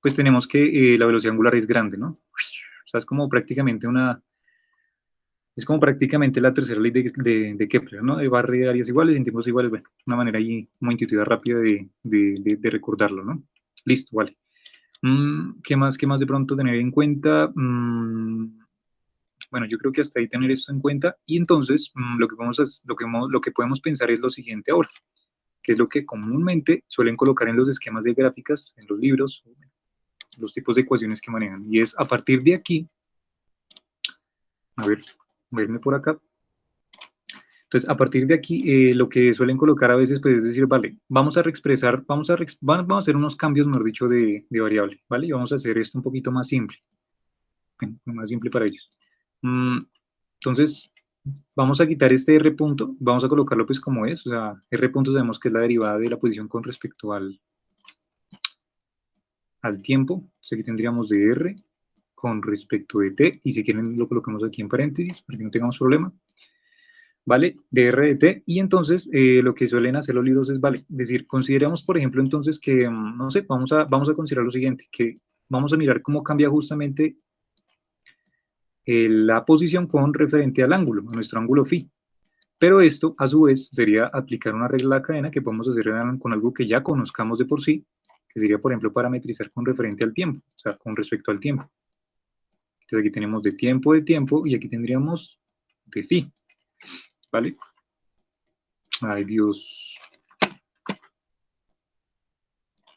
Speaker 1: pues tenemos que la velocidad angular es grande, ¿no? O sea, es como prácticamente la tercera ley de Kepler, ¿no? De barra de áreas iguales en tiempos iguales, bueno, una manera ahí muy intuitiva, rápida de recordarlo, ¿no? Listo, vale. Qué más de pronto tener en cuenta? Bueno, yo creo que hasta ahí tener esto en cuenta. Y entonces, lo que podemos pensar es lo siguiente ahora, que es lo que comúnmente suelen colocar en los esquemas de gráficas, en los libros, los tipos de ecuaciones que manejan. Y es a partir de aquí, a ver, verme por acá. Entonces, a partir de aquí, lo que suelen colocar a veces, pues es decir, vale, vamos a reexpresar, vamos a hacer unos cambios, mejor dicho, de variable, ¿vale? Y vamos a hacer esto un poquito más simple, bueno, más simple para ellos. Entonces, vamos a quitar este R punto, vamos a colocarlo pues como es, o sea, R punto sabemos que es la derivada de la posición con respecto al tiempo, entonces aquí tendríamos de R con respecto de T, y si quieren lo colocamos aquí en paréntesis, para que no tengamos problema. ¿Vale? De R de T, y entonces lo que suelen hacer los libros es, vale, es decir, consideramos, por ejemplo, entonces que, no sé, vamos a considerar lo siguiente, que vamos a mirar cómo cambia justamente la posición con referente al ángulo, a nuestro ángulo phi. Pero esto, a su vez, sería aplicar una regla de la cadena que podemos hacer con algo que ya conozcamos de por sí, que sería, por ejemplo, parametrizar con referente al tiempo, o sea, con respecto al tiempo. Entonces aquí tenemos de tiempo, y aquí tendríamos de phi, ¿vale? Ay, Dios,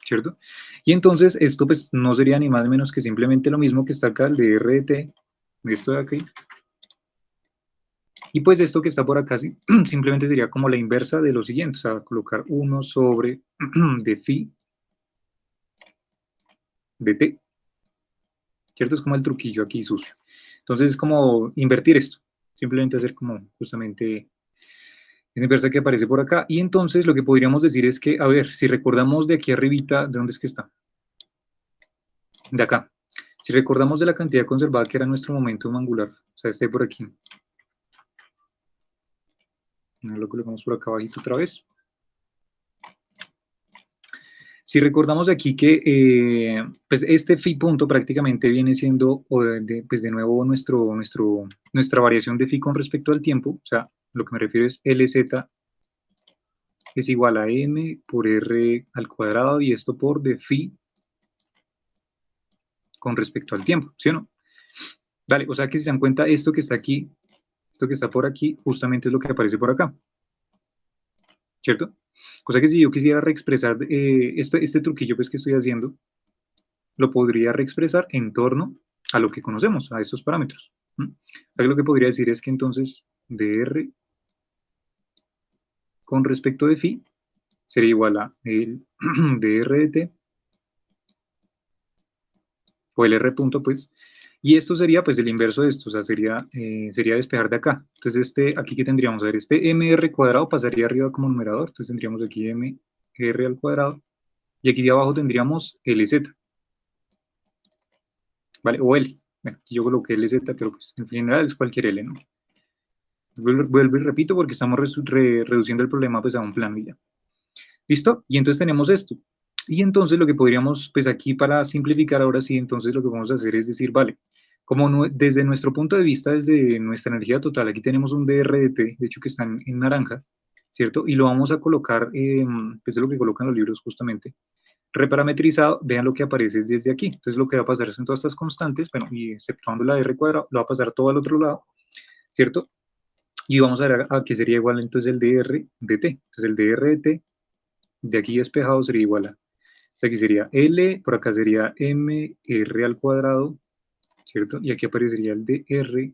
Speaker 1: ¿cierto? Y entonces esto pues no sería ni más ni menos que simplemente lo mismo que está acá, el de R de T, de esto de aquí. Y pues esto que está por acá simplemente sería como la inversa de lo siguiente, o sea, colocar 1 sobre de phi de T. ¿cierto? Es como el truquillo aquí sucio. Entonces es como invertir esto, simplemente hacer como justamente esa inversa que aparece por acá. Y entonces lo que podríamos decir es que, a ver, si recordamos de aquí arribita, ¿de dónde es que está? De acá. Si recordamos de la cantidad conservada que era nuestro momentum angular, o sea, este por aquí. Lo colocamos por acá abajito otra vez. Si recordamos aquí que pues este phi punto prácticamente viene siendo, pues de nuevo, nuestra variación de phi con respecto al tiempo, o sea, lo que me refiero es Lz es igual a m por r al cuadrado y esto por de phi con respecto al tiempo, ¿sí o no? Vale, o sea que si se dan cuenta, esto que está aquí, esto que está por aquí, justamente es lo que aparece por acá, ¿cierto? Cosa que si yo quisiera reexpresar este truquillo pues, que estoy haciendo, lo podría reexpresar en torno a lo que conocemos, a estos parámetros. Lo que podría decir es que entonces dr con respecto de phi sería igual a el dr de t o el r punto pues, y esto sería pues el inverso de esto, o sea, sería despejar de acá. Entonces aquí que tendríamos, a ver, este mr cuadrado pasaría arriba como numerador, entonces tendríamos aquí mr al cuadrado, y aquí de abajo tendríamos lz, ¿vale? O L. Bueno, aquí yo coloqué LZ, pero pues en general es cualquier L, ¿no? Vuelvo y repito porque estamos reduciendo el problema pues a un plano y ya. ¿Listo? Y entonces tenemos esto. Y entonces lo que podríamos, pues aquí para simplificar ahora sí, entonces lo que vamos a hacer es decir, vale, como desde nuestro punto de vista, desde nuestra energía total, aquí tenemos un DRDT, de hecho que está en naranja, ¿cierto? Y lo vamos a colocar, pues es lo que colocan los libros justamente, reparametrizado, vean lo que aparece desde aquí. Entonces lo que va a pasar son todas estas constantes, bueno, y exceptuando la r cuadrado, lo va a pasar todo al otro lado, ¿cierto? Y vamos a ver a qué sería igual entonces el dr de t. Entonces el dr de t de aquí despejado sería igual a, o sea, aquí sería L, por acá sería mr al cuadrado, ¿cierto? Y aquí aparecería el dr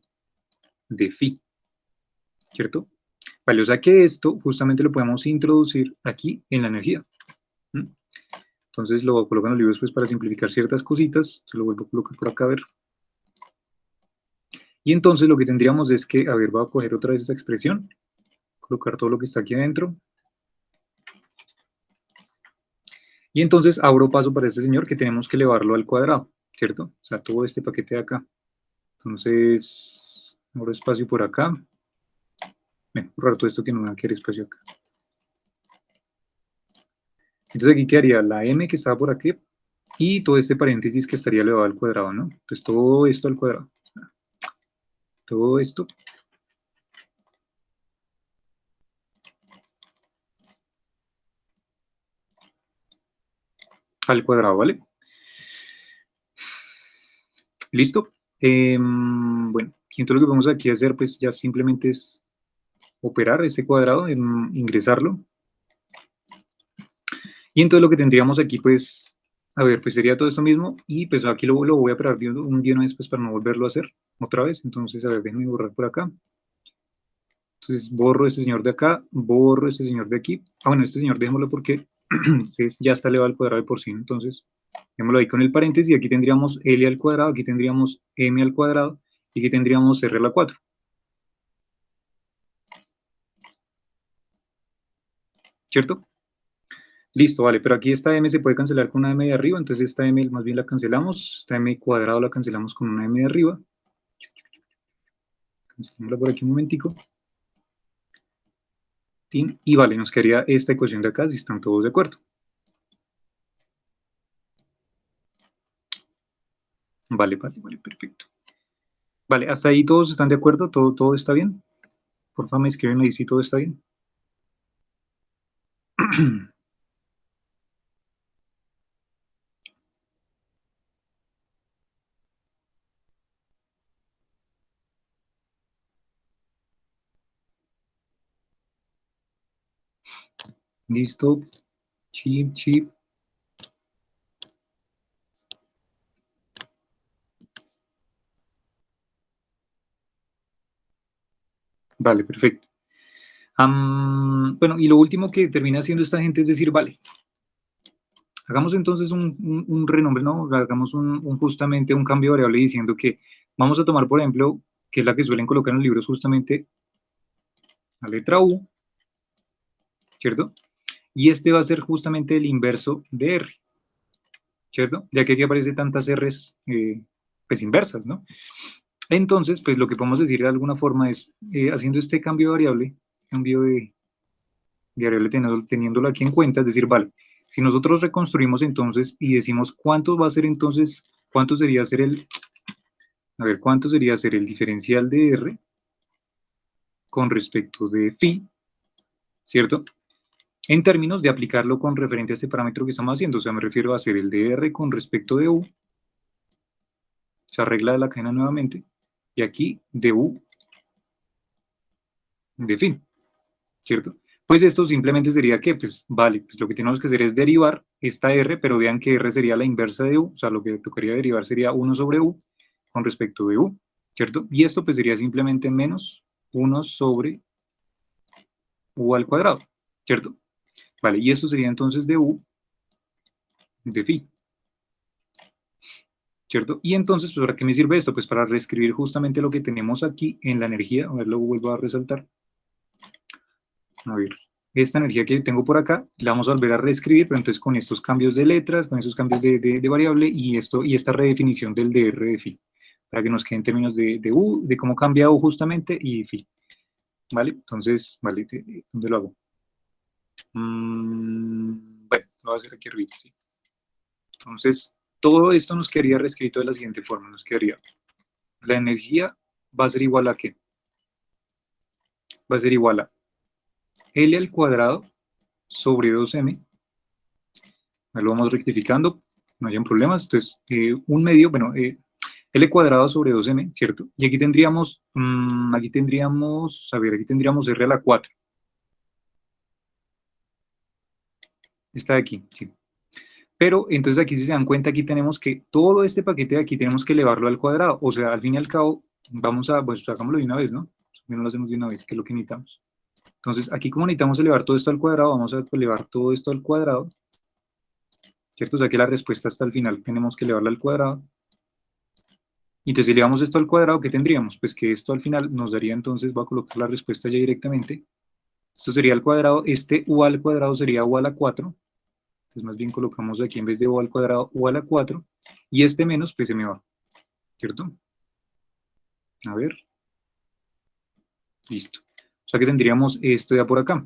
Speaker 1: de phi, ¿cierto? Vale, o sea que esto justamente lo podemos introducir aquí en la energía. Entonces lo coloco en los libros pues, para simplificar ciertas cositas. Se lo vuelvo a colocar por acá a ver. Y entonces lo que tendríamos es que, a ver, voy a coger otra vez esta expresión, colocar todo lo que está aquí adentro. Y entonces abro paso para este señor que tenemos que elevarlo al cuadrado, ¿cierto? O sea, todo este paquete de acá. Entonces, abro espacio por acá. Voy a borrar todo esto que no me va a querer espacio acá. Entonces aquí quedaría la m que estaba por aquí y todo este paréntesis que estaría elevado al cuadrado, ¿no? Entonces todo esto al cuadrado. Todo esto al cuadrado, ¿vale? ¿Listo? Bueno, y entonces lo que vamos aquí a hacer, pues ya simplemente es operar este cuadrado, ingresarlo. Y entonces lo que tendríamos aquí, pues, a ver, pues sería todo esto mismo, y pues aquí lo voy a operar de una vez, pues para no volverlo a hacer otra vez. Entonces, a ver, déjenme borrar por acá. Entonces borro este señor de acá, borro este señor de aquí. Ah, bueno, este señor dejémoslo porque ya está elevado al cuadrado de por sí, entonces dejémoslo ahí con el paréntesis, y aquí tendríamos L al cuadrado, aquí tendríamos M al cuadrado, y aquí tendríamos R a la 4. ¿Cierto? Listo, vale, pero aquí esta m se puede cancelar con una m de arriba, entonces esta m más bien la cancelamos, esta m cuadrado la cancelamos con una m de arriba. Cancelémosla por aquí un momentico. Y vale, nos quedaría esta ecuación de acá si están todos de acuerdo. Vale, vale, vale, perfecto. Vale, hasta ahí todos están de acuerdo, todo está bien. Por favor, me escriben ahí si todo está bien. Listo. Chip, chip. Vale, perfecto. Bueno, y lo último que termina haciendo esta gente es decir, vale, Hagamos entonces un renombre, ¿no? Hagamos justamente un cambio de variable diciendo que vamos a tomar, por ejemplo, que es la que suelen colocar en los libros, justamente la letra U, ¿cierto? Y este va a ser justamente el inverso de R, ¿cierto? Ya que aquí aparece tantas R's, pues inversas, ¿no? Entonces, pues lo que podemos decir de alguna forma es, haciendo este cambio de variable, variable teniéndolo aquí en cuenta, es decir, vale, si nosotros reconstruimos entonces y decimos cuánto va a ser entonces, cuánto sería ser a ver, cuánto sería ser el diferencial de R con respecto de phi, ¿cierto? En términos de aplicarlo con referente a este parámetro que estamos haciendo, o sea, me refiero a hacer el de R con respecto de U, se arregla de la cadena nuevamente, y aquí de U de phi, ¿cierto? Pues esto simplemente sería que, pues vale, pues lo que tenemos que hacer es derivar esta R, pero vean que R sería la inversa de U, o sea, lo que tocaría derivar sería 1 sobre U con respecto de U, ¿cierto? Y esto pues sería simplemente menos 1 sobre U al cuadrado, ¿cierto? Vale, y esto sería entonces de U de phi, ¿cierto? Y entonces, pues, ¿para qué me sirve esto? Pues para reescribir justamente lo que tenemos aquí en la energía, a ver, lo vuelvo a resaltar, a ver, esta energía que tengo por acá, la vamos a volver a reescribir, pero entonces con estos cambios de letras, con esos cambios de variable y esta redefinición del dr de phi, para que nos queden términos de u, de cómo cambia u justamente y phi, ¿vale? Entonces, ¿vale? ¿Dónde lo hago? Bueno, lo voy a hacer aquí arriba, ¿sí? Entonces, todo esto nos quedaría reescrito de la siguiente forma, nos quedaría, la energía va a ser igual a ¿qué? Va a ser igual a L al cuadrado sobre 2M, lo vamos rectificando, no hayan problemas, entonces un medio, bueno, L cuadrado sobre 2M, ¿cierto? Y aquí tendríamos, a ver, aquí tendríamos R a la 4, está de aquí, sí. Pero entonces aquí si se dan cuenta, aquí tenemos que, todo este paquete de aquí tenemos que elevarlo al cuadrado, o sea, al fin y al cabo, pues hagámoslo de una vez, ¿no? No lo hacemos de una vez, que es lo que necesitamos. Entonces, aquí como necesitamos elevar todo esto al cuadrado, vamos a elevar todo esto al cuadrado, ¿cierto? O sea que la respuesta hasta el final tenemos que elevarla al cuadrado. Y entonces si elevamos esto al cuadrado, ¿qué tendríamos? Pues que esto al final nos daría entonces, voy a colocar la respuesta ya directamente. Esto sería al cuadrado, este u al cuadrado sería u a la 4. Entonces más bien colocamos aquí en vez de u al cuadrado, u a la 4. Y este menos, pues se me va, ¿cierto? A ver, listo. O sea que tendríamos esto ya por acá.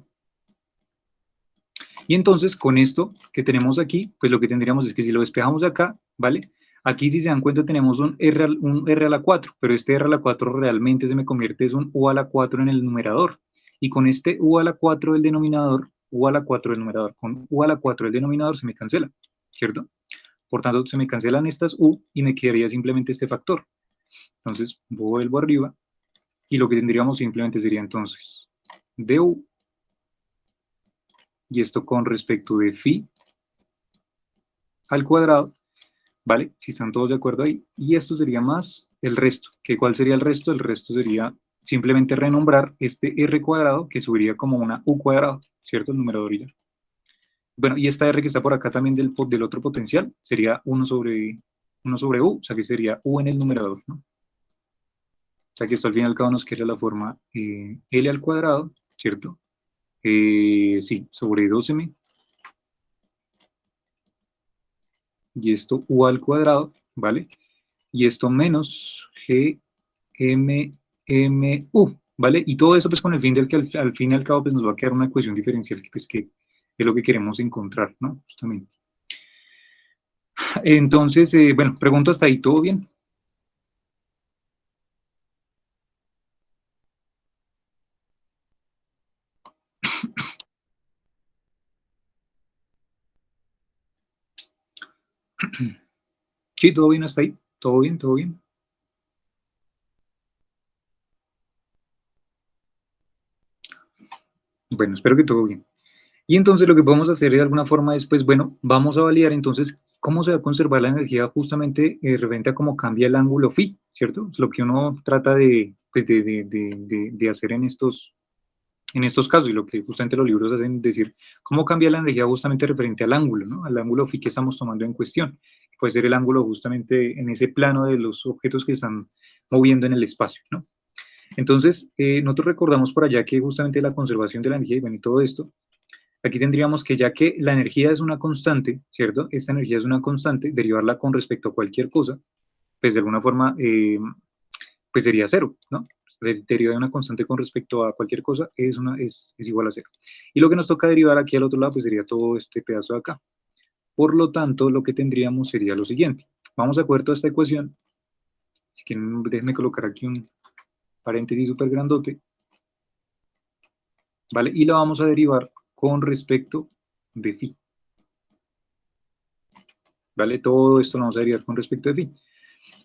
Speaker 1: Y entonces con esto que tenemos aquí, pues lo que tendríamos es que si lo despejamos de acá, ¿vale? Aquí si se dan cuenta tenemos un R a la 4, pero este R a la 4 realmente se me convierte en un U a la 4 en el numerador. Y con este U a la 4 del denominador, U a la 4 del numerador, con U a la 4 del denominador se me cancela, ¿cierto? Por tanto, se me cancelan estas U y me quedaría simplemente este factor. Entonces, vuelvo arriba y lo que tendríamos simplemente sería entonces du, y esto con respecto de phi al cuadrado, ¿vale? Si están todos de acuerdo ahí. Y esto sería más el resto. ¿Que ¿Cuál sería el resto? El resto sería simplemente renombrar este r cuadrado que subiría como una u cuadrado, ¿cierto? El numerador y ya. Bueno, y esta r que está por acá también del otro potencial sería uno sobre u, o sea que sería u en el numerador, ¿no? O sea que esto al fin y al cabo nos queda la forma L al cuadrado, ¿cierto? Sí, sobre 12m. Y esto U al cuadrado, ¿vale? Y esto menos GMMU, ¿vale? Y todo eso pues con el fin del que al fin y al cabo pues nos va a quedar una ecuación diferencial que, pues, que es lo que queremos encontrar, ¿no? Justamente. Entonces, bueno, pregunto hasta ahí, ¿todo bien? Sí, todo bien hasta ahí, todo bien, todo bien. Bueno, espero que todo bien. Y entonces lo que podemos hacer de alguna forma es, pues bueno, vamos a validar entonces cómo se va a conservar la energía justamente referente a cómo cambia el ángulo phi, ¿cierto? Es lo que uno trata de, pues, de hacer en estos, en estos casos, y lo que justamente los libros hacen decir, cómo cambia la energía justamente referente al ángulo, ¿no? Al ángulo phi que estamos tomando en cuestión. Puede ser el ángulo justamente en ese plano de los objetos que están moviendo en el espacio, ¿no? Entonces, nosotros recordamos por allá que justamente la conservación de la energía y bueno, y todo esto, aquí tendríamos que ya que la energía es una constante, ¿cierto? Esta energía es una constante, derivarla con respecto a cualquier cosa, pues de alguna forma, pues sería cero, ¿no? Derivar de una constante con respecto a cualquier cosa es igual a cero. Y lo que nos toca derivar aquí al otro lado, pues sería todo este pedazo de acá. Por lo tanto, lo que tendríamos sería lo siguiente. Vamos a coger toda esta ecuación. Si quieren, déjenme colocar aquí un paréntesis súper grandote. ¿Vale? Y la vamos a derivar con respecto de phi. ¿Vale? Todo esto lo vamos a derivar con respecto de phi.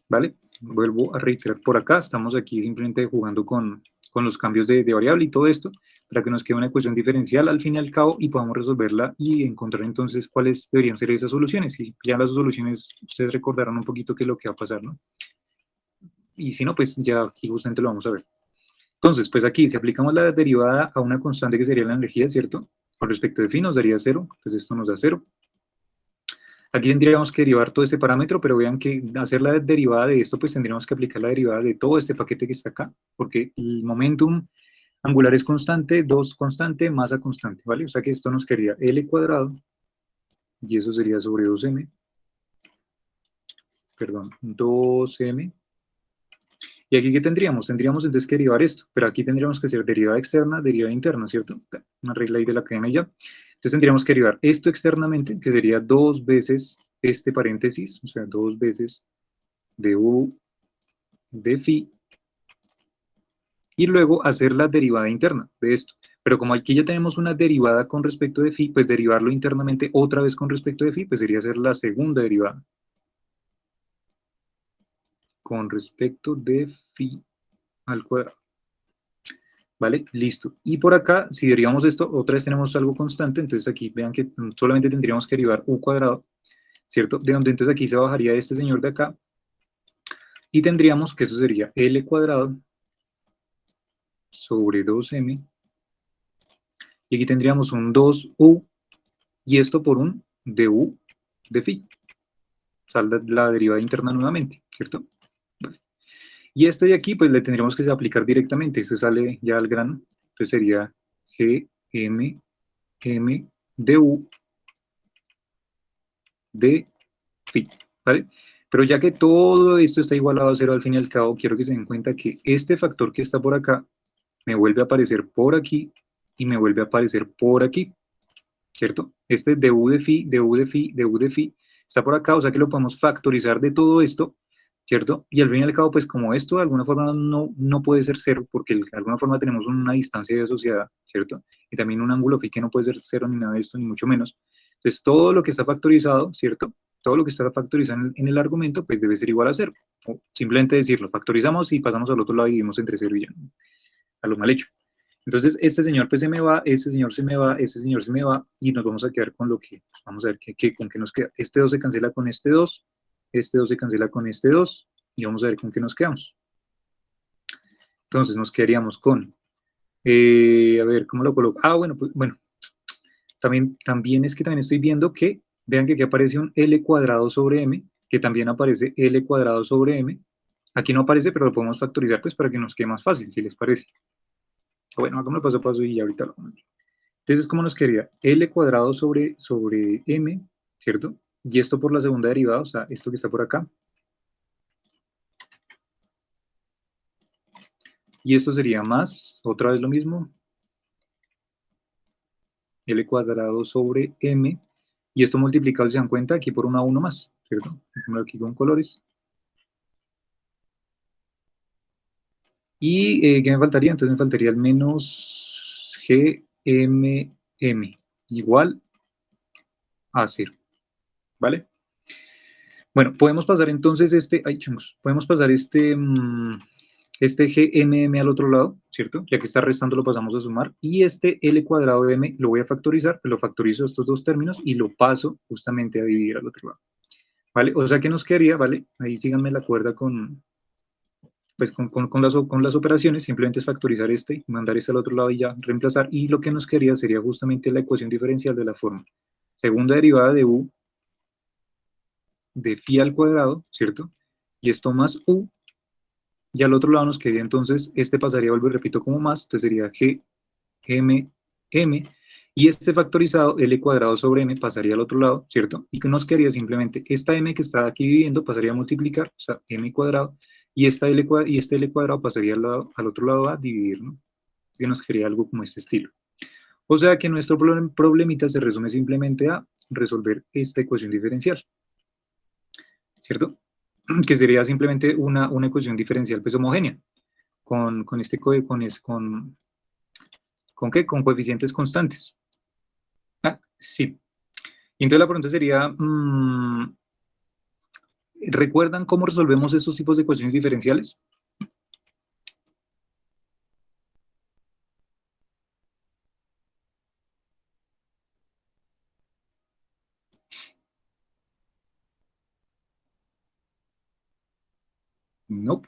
Speaker 1: ¿Vale? Vuelvo a reiterar por acá, estamos aquí simplemente jugando con los cambios de variable y todo esto, para que nos quede una ecuación diferencial al fin y al cabo y podamos resolverla y encontrar entonces cuáles deberían ser esas soluciones. Y ya las soluciones, ustedes recordarán un poquito qué es lo que va a pasar, ¿no? Y si no, pues ya aquí justamente lo vamos a ver. Entonces, pues aquí, si aplicamos la derivada a una constante que sería la energía, ¿cierto? Con respecto de phi nos daría 0, entonces esto nos da 0. Aquí tendríamos que derivar todo este parámetro, pero vean que hacer la derivada de esto, pues tendríamos que aplicar la derivada de todo este paquete que está acá, porque el momentum angular es constante, 2 constante, masa constante, ¿vale? O sea que esto nos quedaría L cuadrado, y eso sería sobre 2m, perdón, 2m. ¿Y aquí qué tendríamos? Tendríamos entonces que derivar esto, pero aquí tendríamos que hacer derivada externa, derivada interna, ¿cierto? Una regla ahí de la academia ya. Entonces tendríamos que derivar esto externamente, que sería 2 veces este paréntesis, o sea, 2 veces du de phi, y luego hacer la derivada interna de esto. Pero como aquí ya tenemos una derivada con respecto de phi, pues derivarlo internamente otra vez con respecto de phi, pues sería hacer la segunda derivada con respecto de phi al cuadrado. ¿Vale? Listo. Y por acá, si derivamos esto, otra vez tenemos algo constante, entonces aquí vean que solamente tendríamos que derivar u cuadrado, ¿cierto? De donde entonces aquí se bajaría este señor de acá, y tendríamos que eso sería L cuadrado sobre 2m, y aquí tendríamos un 2u, y esto por un du de phi, o sea, la derivada interna nuevamente, ¿cierto? Vale. Y este de aquí, pues le tendríamos que aplicar directamente, este sale ya al grano, entonces sería gm m du de phi, ¿vale? Pero ya que todo esto está igualado a cero al fin y al cabo, quiero que se den cuenta que este factor que está por acá me vuelve a aparecer por aquí y me vuelve a aparecer por aquí, ¿cierto? Este du de phi, du de phi, du de phi, está por acá, o sea que lo podemos factorizar de todo esto, ¿cierto? Y al fin y al cabo, pues como esto de alguna forma no puede ser cero, porque de alguna forma tenemos una distancia de asociada, ¿cierto? Y también un ángulo phi que no puede ser cero ni nada de esto, ni mucho menos. Entonces todo lo que está factorizado, ¿cierto? Todo lo que está factorizado en el argumento, pues debe ser igual a cero. O simplemente decirlo, factorizamos y pasamos al otro lado y dividimos entre cero y ya, a lo mal hecho. Entonces, este señor pues se me va, este señor se me va, este señor se me va, y nos vamos a quedar con lo que, vamos a ver con qué nos queda. Este 2 se cancela con este 2 se cancela con este 2, y vamos a ver con qué nos quedamos. Entonces, nos quedaríamos con, a ver, ¿cómo lo coloco? Ah, bueno, pues, bueno, también es que también estoy viendo que, vean que aquí aparece un L cuadrado sobre M, que también aparece L cuadrado sobre M. Aquí no aparece, pero lo podemos factorizar pues para que nos quede más fácil, si les parece. Bueno, hagámoslo paso a paso y ahorita lo comento. Entonces, ¿cómo nos quedaría? L cuadrado sobre M, ¿cierto? Y esto por la segunda derivada, o sea, esto que está por acá. Y esto sería más, otra vez lo mismo, L cuadrado sobre M. Y esto multiplicado, si se dan cuenta, aquí por 1 a 1 más, ¿cierto? Dejémoslo aquí con colores. ¿Y qué me faltaría? Entonces me faltaría el menos GMM igual a 0, ¿vale? Bueno, podemos pasar entonces ay, chungos, podemos pasar este GMM al otro lado, ¿cierto? Ya que está restando lo pasamos a sumar, y este L cuadrado de M lo voy a factorizar, lo factorizo estos dos términos y lo paso justamente a dividir al otro lado, ¿vale? O sea que nos quedaría, ¿vale? Ahí síganme la cuerda con, pues con las operaciones, simplemente es factorizar este, mandar este al otro lado y ya reemplazar, y lo que nos quedaría sería justamente la ecuación diferencial de la forma segunda derivada de u de phi al cuadrado, ¿cierto? Y esto más u, y al otro lado nos quedaría entonces, este pasaría, vuelvo y repito, como más, entonces sería g, m, m, y este factorizado, l cuadrado sobre m, pasaría al otro lado, ¿cierto? Y que nos quedaría simplemente, esta m que está aquí dividiendo pasaría a multiplicar, o sea, m cuadrado, y, este l cuadrado pasaría al otro lado a dividir, ¿no? Que nos quedaría algo como este estilo. O sea que nuestro problemita se resume simplemente a resolver esta ecuación diferencial, ¿cierto? Que sería simplemente una ecuación diferencial pues homogénea, ¿con qué? Con coeficientes constantes. Ah, sí. Y entonces la pregunta sería, ¿recuerdan cómo resolvemos estos tipos de ecuaciones diferenciales? No.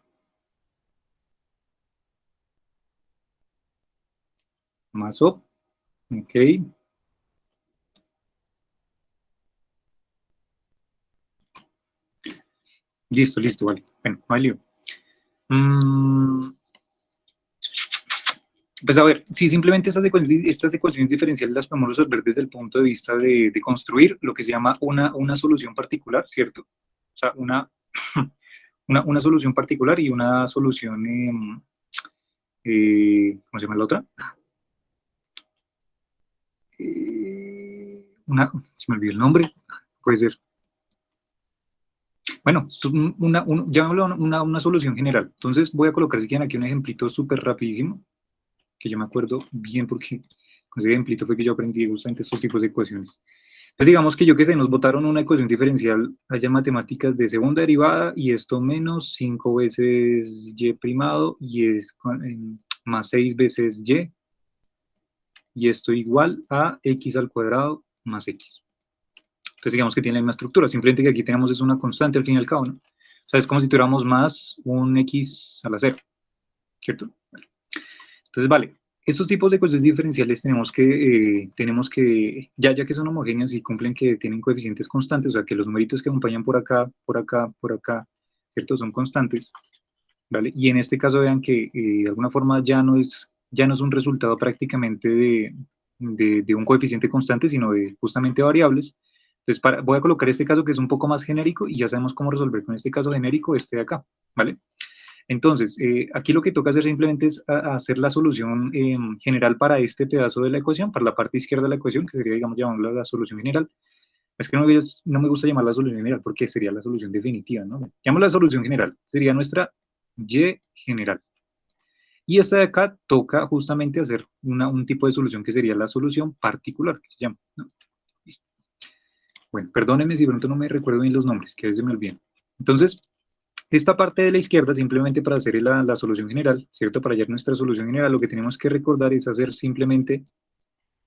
Speaker 1: Más o. Ok. Listo, listo, vale. Bueno, no hay lío. Pues a ver, si simplemente estas ecuaciones diferenciales las podemos resolver desde el punto de vista de construir lo que se llama una solución particular, ¿cierto? O sea, una solución particular y una solución, ¿cómo se llama la otra? Se me olvidó el nombre, puede ser. Bueno, llamémoslo una solución general. Entonces voy a colocar si quieren aquí un ejemplito súper rapidísimo, que yo me acuerdo bien porque con ese ejemplito fue que yo aprendí justamente estos tipos de ecuaciones. Entonces digamos que yo que sé, nos botaron una ecuación diferencial allá en matemáticas de segunda derivada y esto menos 5 veces y primado y es más 6 veces y esto igual a x al cuadrado más x. Entonces digamos que tiene la misma estructura, simplemente que aquí tenemos es una constante al fin y al cabo, ¿no? O sea, es como si tuviéramos más un x a la cero, ¿cierto? Entonces, vale, estos tipos de ecuaciones diferenciales ya que son homogéneas y cumplen que tienen coeficientes constantes, o sea, que los numeritos que acompañan por acá, por acá, por acá, ¿cierto? Son constantes, ¿vale? Y en este caso vean que de alguna forma ya no es un resultado prácticamente de un coeficiente constante, sino de justamente variables. Entonces, voy a colocar este caso que es un poco más genérico y ya sabemos cómo resolver con este caso genérico este de acá, ¿vale? Entonces, aquí lo que toca hacer simplemente es hacer la solución general para este pedazo de la ecuación, para la parte izquierda de la ecuación, que sería, digamos, llamarla la solución general. Es que no me gusta llamar la solución general porque sería la solución definitiva, ¿no? Llamamos la solución general, sería nuestra Y general. Y esta de acá toca justamente hacer un tipo de solución que sería la solución particular, que se llama, ¿no? Listo. Bueno, perdónenme si pronto no me recuerdo bien los nombres, que a veces me olvidan. Entonces, esta parte de la izquierda, simplemente para hacer la solución general, ¿cierto? Para hallar nuestra solución general, lo que tenemos que recordar es hacer simplemente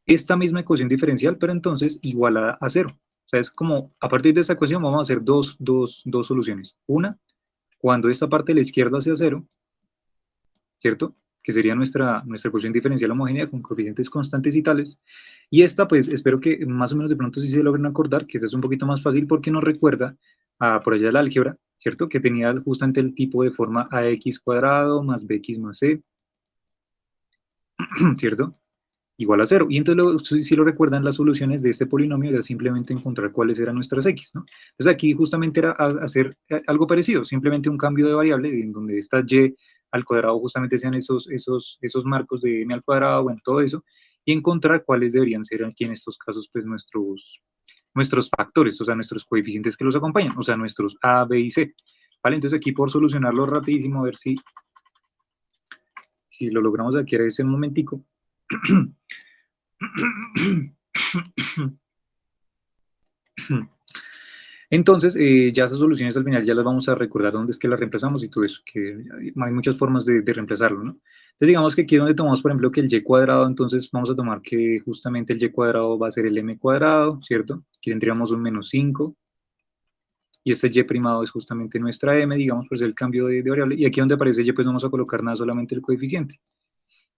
Speaker 1: esta misma ecuación diferencial, pero entonces igualada a cero. O sea, es como, a partir de esta ecuación vamos a hacer dos soluciones. Una, cuando esta parte de la izquierda sea cero, ¿cierto? Que sería nuestra ecuación diferencial homogénea con coeficientes constantes y tales. Y esta, pues, espero que más o menos de pronto sí se logren acordar, que esta es un poquito más fácil porque nos recuerda por allá la álgebra, ¿cierto? Que tenía justamente el tipo de forma ax cuadrado más bx más c, ¿cierto? Igual a cero. Y entonces, si lo recuerdan, las soluciones de este polinomio era simplemente encontrar cuáles eran nuestras x, ¿no? Entonces aquí justamente era hacer algo parecido, simplemente un cambio de variable en donde estas y al cuadrado justamente sean esos marcos de m al cuadrado, bueno, todo eso, y encontrar cuáles deberían ser aquí en estos casos, pues nuestros factores, o sea, nuestros coeficientes que los acompañan, o sea, nuestros a, b y c. ¿Vale? Entonces aquí por solucionarlo rapidísimo, a ver si lo logramos aquí a ese momentico. Entonces, ya esas soluciones al final ya las vamos a recordar dónde es que las reemplazamos y todo eso, que hay muchas formas de reemplazarlo, ¿no? Entonces, digamos que aquí donde tomamos, por ejemplo, que el y cuadrado, entonces vamos a tomar que justamente el y cuadrado va a ser el m cuadrado, ¿cierto? Aquí tendríamos un menos 5, y este y primado es justamente nuestra m, digamos, pues el cambio de variable, y aquí donde aparece y pues no vamos a colocar nada, solamente el coeficiente,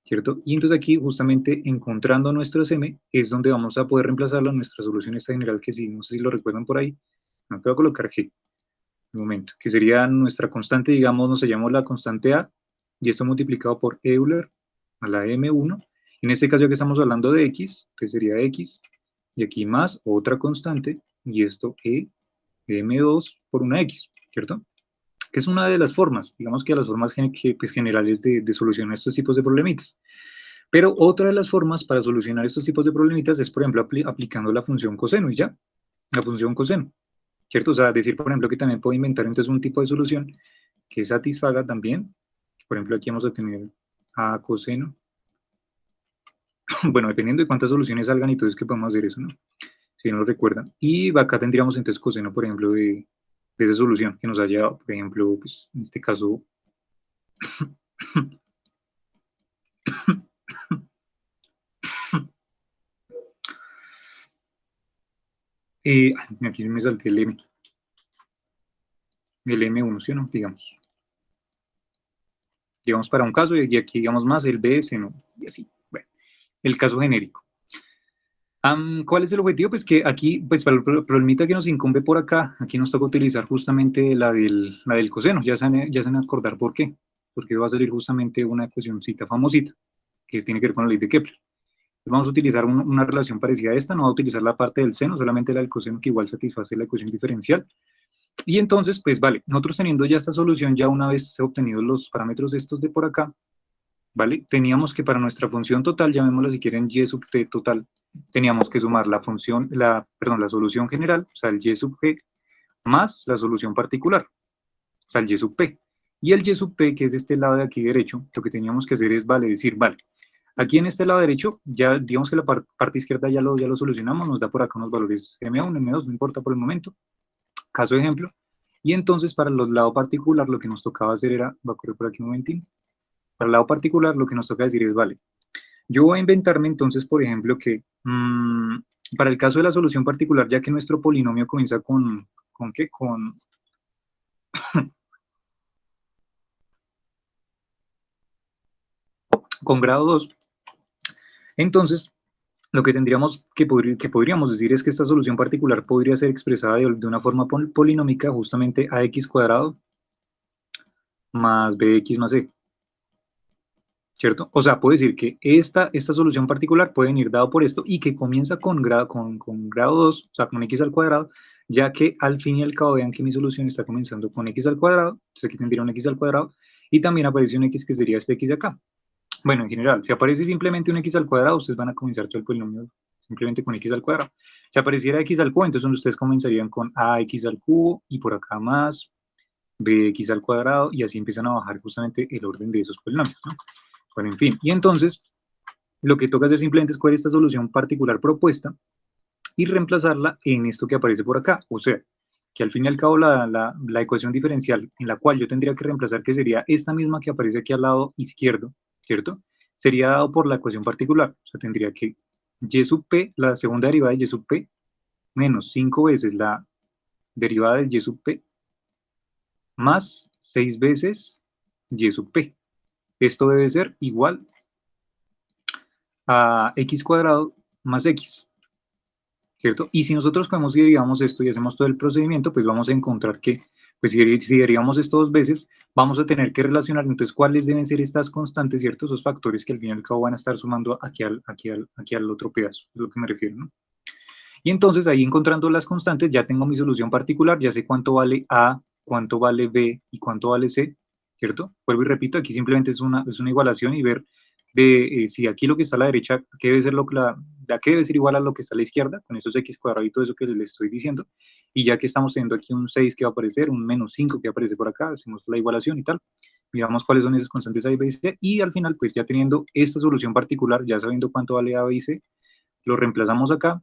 Speaker 1: ¿cierto? Y entonces aquí justamente encontrando nuestros m es donde vamos a poder reemplazarlo en nuestra solución esta general, que sí, no sé si lo recuerdan por ahí, no te voy a colocar g, un momento, que sería nuestra constante, digamos, nos llamamos la constante a, y esto multiplicado por Euler a la m1, en este caso ya que estamos hablando de x, que sería x, y aquí más otra constante, y esto e de m2 por una x, ¿cierto? Que es una de las formas, digamos que las formas pues, generales de solucionar estos tipos de problemitas. Pero otra de las formas para solucionar estos tipos de problemitas es, por ejemplo, aplicando la función coseno, y ya, la función coseno, ¿cierto? O sea, decir, por ejemplo, que también puedo inventar entonces un tipo de solución que satisfaga también, por ejemplo, aquí vamos a tener a coseno, bueno, dependiendo de cuántas soluciones salgan y todo es que podemos hacer eso, ¿no? Si no lo recuerdan. Y acá tendríamos entonces coseno, por ejemplo, de esa solución que nos haya dado, por ejemplo, pues, en este caso, aquí me salté el M1, ¿sí o no? Digamos para un caso y aquí digamos más el BS, ¿no? Y así, bueno, el caso genérico. ¿Cuál es el objetivo? Pues que aquí, pues para el problemita que nos incumbe por acá, aquí nos toca utilizar justamente la del coseno, ya se van a acordar por qué, porque va a salir justamente una ecuacióncita famosita, que tiene que ver con la ley de Kepler. Vamos a utilizar una relación parecida a esta, no va a utilizar la parte del seno, solamente la del coseno que igual satisface la ecuación diferencial. Y entonces, pues vale, nosotros teniendo ya esta solución, ya una vez obtenidos los parámetros estos de por acá, ¿vale? Teníamos que para nuestra función total, llamémosla si quieren y sub t total, teníamos que sumar la función, perdón, la solución general, o sea, el y sub g, más la solución particular, o sea, el y sub p. Y el y sub p, que es de este lado de aquí derecho, lo que teníamos que hacer es, decir, vale, aquí en este lado derecho, ya digamos que la parte izquierda ya lo solucionamos, nos da por acá unos valores M1, M2, no importa por el momento, caso de ejemplo. Y entonces para el lado particular lo que nos tocaba hacer era, va a correr por aquí un momentín, para el lado particular lo que nos toca decir es, vale, yo voy a inventarme entonces, por ejemplo, que para el caso de la solución particular, ya que nuestro polinomio comienza ¿con qué? Con grado 2, entonces lo que tendríamos que podríamos decir es que esta solución particular podría ser expresada de una forma polinómica justamente ax cuadrado más bx más c, ¿cierto? O sea, puedo decir que esta solución particular puede venir dado por esto y que comienza con grado 2, o sea, con x al cuadrado, ya que al fin y al cabo vean que mi solución está comenzando con x al cuadrado, entonces aquí tendría un x al cuadrado, y también aparece un x que sería este x de acá. Bueno, en general, si aparece simplemente un x al cuadrado, ustedes van a comenzar todo el polinomio simplemente con x al cuadrado. Si apareciera x al cubo, entonces ustedes comenzarían con ax al cubo y por acá más bx al cuadrado y así empiezan a bajar justamente el orden de esos polinomios, ¿no? Bueno, en fin, y entonces lo que toca hacer simplemente es coger esta solución particular propuesta y reemplazarla en esto que aparece por acá, o sea, que al fin y al cabo la ecuación diferencial en la cual yo tendría que reemplazar, que sería esta misma que aparece aquí al lado izquierdo, ¿cierto? Sería dado por la ecuación particular, o sea, tendría que y sub p, la segunda derivada de y sub p, menos 5 veces la derivada del y sub p, más 6 veces y sub p. Esto debe ser igual a x cuadrado más x, ¿cierto? Y si nosotros cogemos y derivamos esto y hacemos todo el procedimiento, pues vamos a encontrar que, pues si derivamos esto dos veces, vamos a tener que relacionar entonces cuáles deben ser estas constantes, ¿cierto? Esos factores que al fin y al cabo van a estar sumando aquí al otro pedazo, es lo que me refiero, ¿no? Y entonces ahí encontrando las constantes ya tengo mi solución particular, ya sé cuánto vale A, cuánto vale B y cuánto vale C, ¿cierto? Vuelvo y repito, aquí simplemente es una igualación y ver de si aquí lo que está a la derecha, ¿qué debe ser qué debe ser igual a lo que está a la izquierda, con esos x cuadrado y todo eso que les estoy diciendo, y ya que estamos teniendo aquí un 6 que va a aparecer, un menos 5 que aparece por acá, hacemos la igualación y tal, miramos cuáles son esas constantes A, B y C, y al final, pues ya teniendo esta solución particular, ya sabiendo cuánto vale A, B y C, lo reemplazamos acá,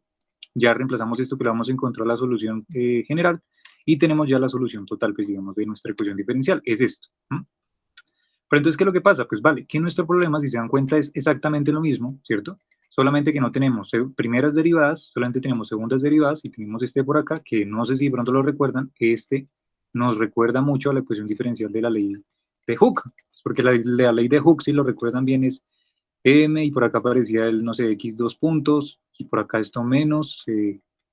Speaker 1: ya reemplazamos esto que le vamos a encontrar la solución general, y tenemos ya la solución total, pues digamos, de nuestra ecuación diferencial, es esto. Pero entonces, ¿qué es lo que pasa? Pues vale, que nuestro problema, si se dan cuenta, es exactamente lo mismo, ¿cierto? solamente que no tenemos primeras derivadas, solamente tenemos segundas derivadas y tenemos este por acá, que no sé si de pronto lo recuerdan, este nos recuerda mucho a la ecuación diferencial de la ley de Hooke, porque la ley de Hooke, si lo recuerdan bien, es m y por acá aparecía el, no sé, x dos puntos, y por acá esto menos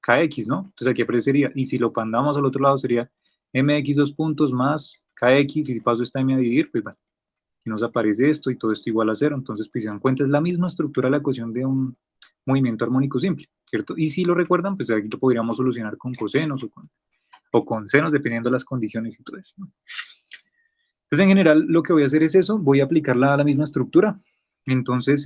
Speaker 1: kx, ¿no? Entonces aquí aparecería, y si lo pandamos al otro lado sería mx dos puntos más kx, y si paso esta m a dividir, pues bueno, y nos aparece esto y todo esto igual a cero. Entonces, pues si se dan cuenta, es la misma estructura de la ecuación de un movimiento armónico simple, ¿cierto? Y si lo recuerdan, pues aquí lo podríamos solucionar con cosenos o con senos, dependiendo de las condiciones y todo eso, ¿no? Entonces, en general, lo que voy a hacer es eso, voy a aplicar la misma estructura. Entonces,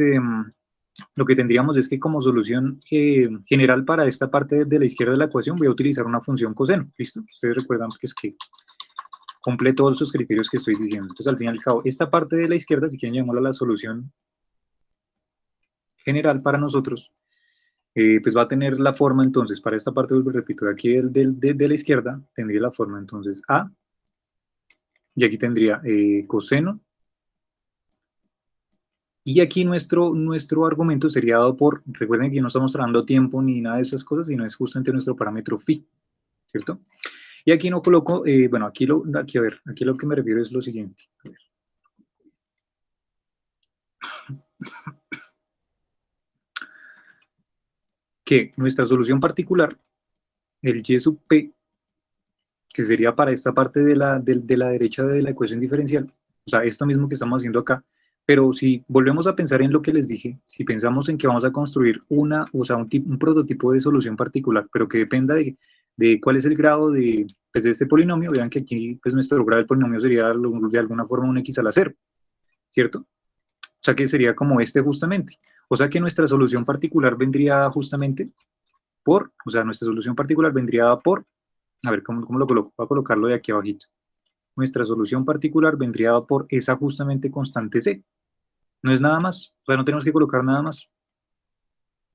Speaker 1: lo que tendríamos es que como solución general para esta parte de la izquierda de la ecuación voy a utilizar una función coseno, ¿listo? Ustedes recuerdan que es que cumple todos esos criterios que estoy diciendo. Entonces, al fin y al cabo, esta parte de la izquierda, si quieren llamarla la solución general para nosotros, pues va a tener la forma entonces, para esta parte, repito, de aquí de la izquierda, tendría la forma entonces A, y aquí tendría coseno, y aquí nuestro argumento sería dado por, recuerden que no estamos trabajando tiempo ni nada de esas cosas, sino es justamente nuestro parámetro phi, ¿cierto? Y aquí no coloco, bueno, aquí a ver, aquí lo que me refiero es lo siguiente. A ver. Que nuestra solución particular, el y sub p, que sería para esta parte de la derecha de la ecuación diferencial, o sea, esto mismo que estamos haciendo acá, pero si volvemos a pensar en lo que les dije, si pensamos en que vamos a construir o sea, un prototipo de solución particular, pero que dependa de cuál es el grado pues, de este polinomio, vean que aquí pues, nuestro grado del polinomio sería de alguna forma un x a la 0, ¿cierto? O sea que sería como este justamente. O sea que nuestra solución particular vendría justamente o sea, nuestra solución particular vendría por, a ver, ¿cómo lo coloco? Voy a colocarlo de aquí abajito. Nuestra solución particular vendría por esa justamente constante C. No es nada más, o sea, no tenemos que colocar nada más,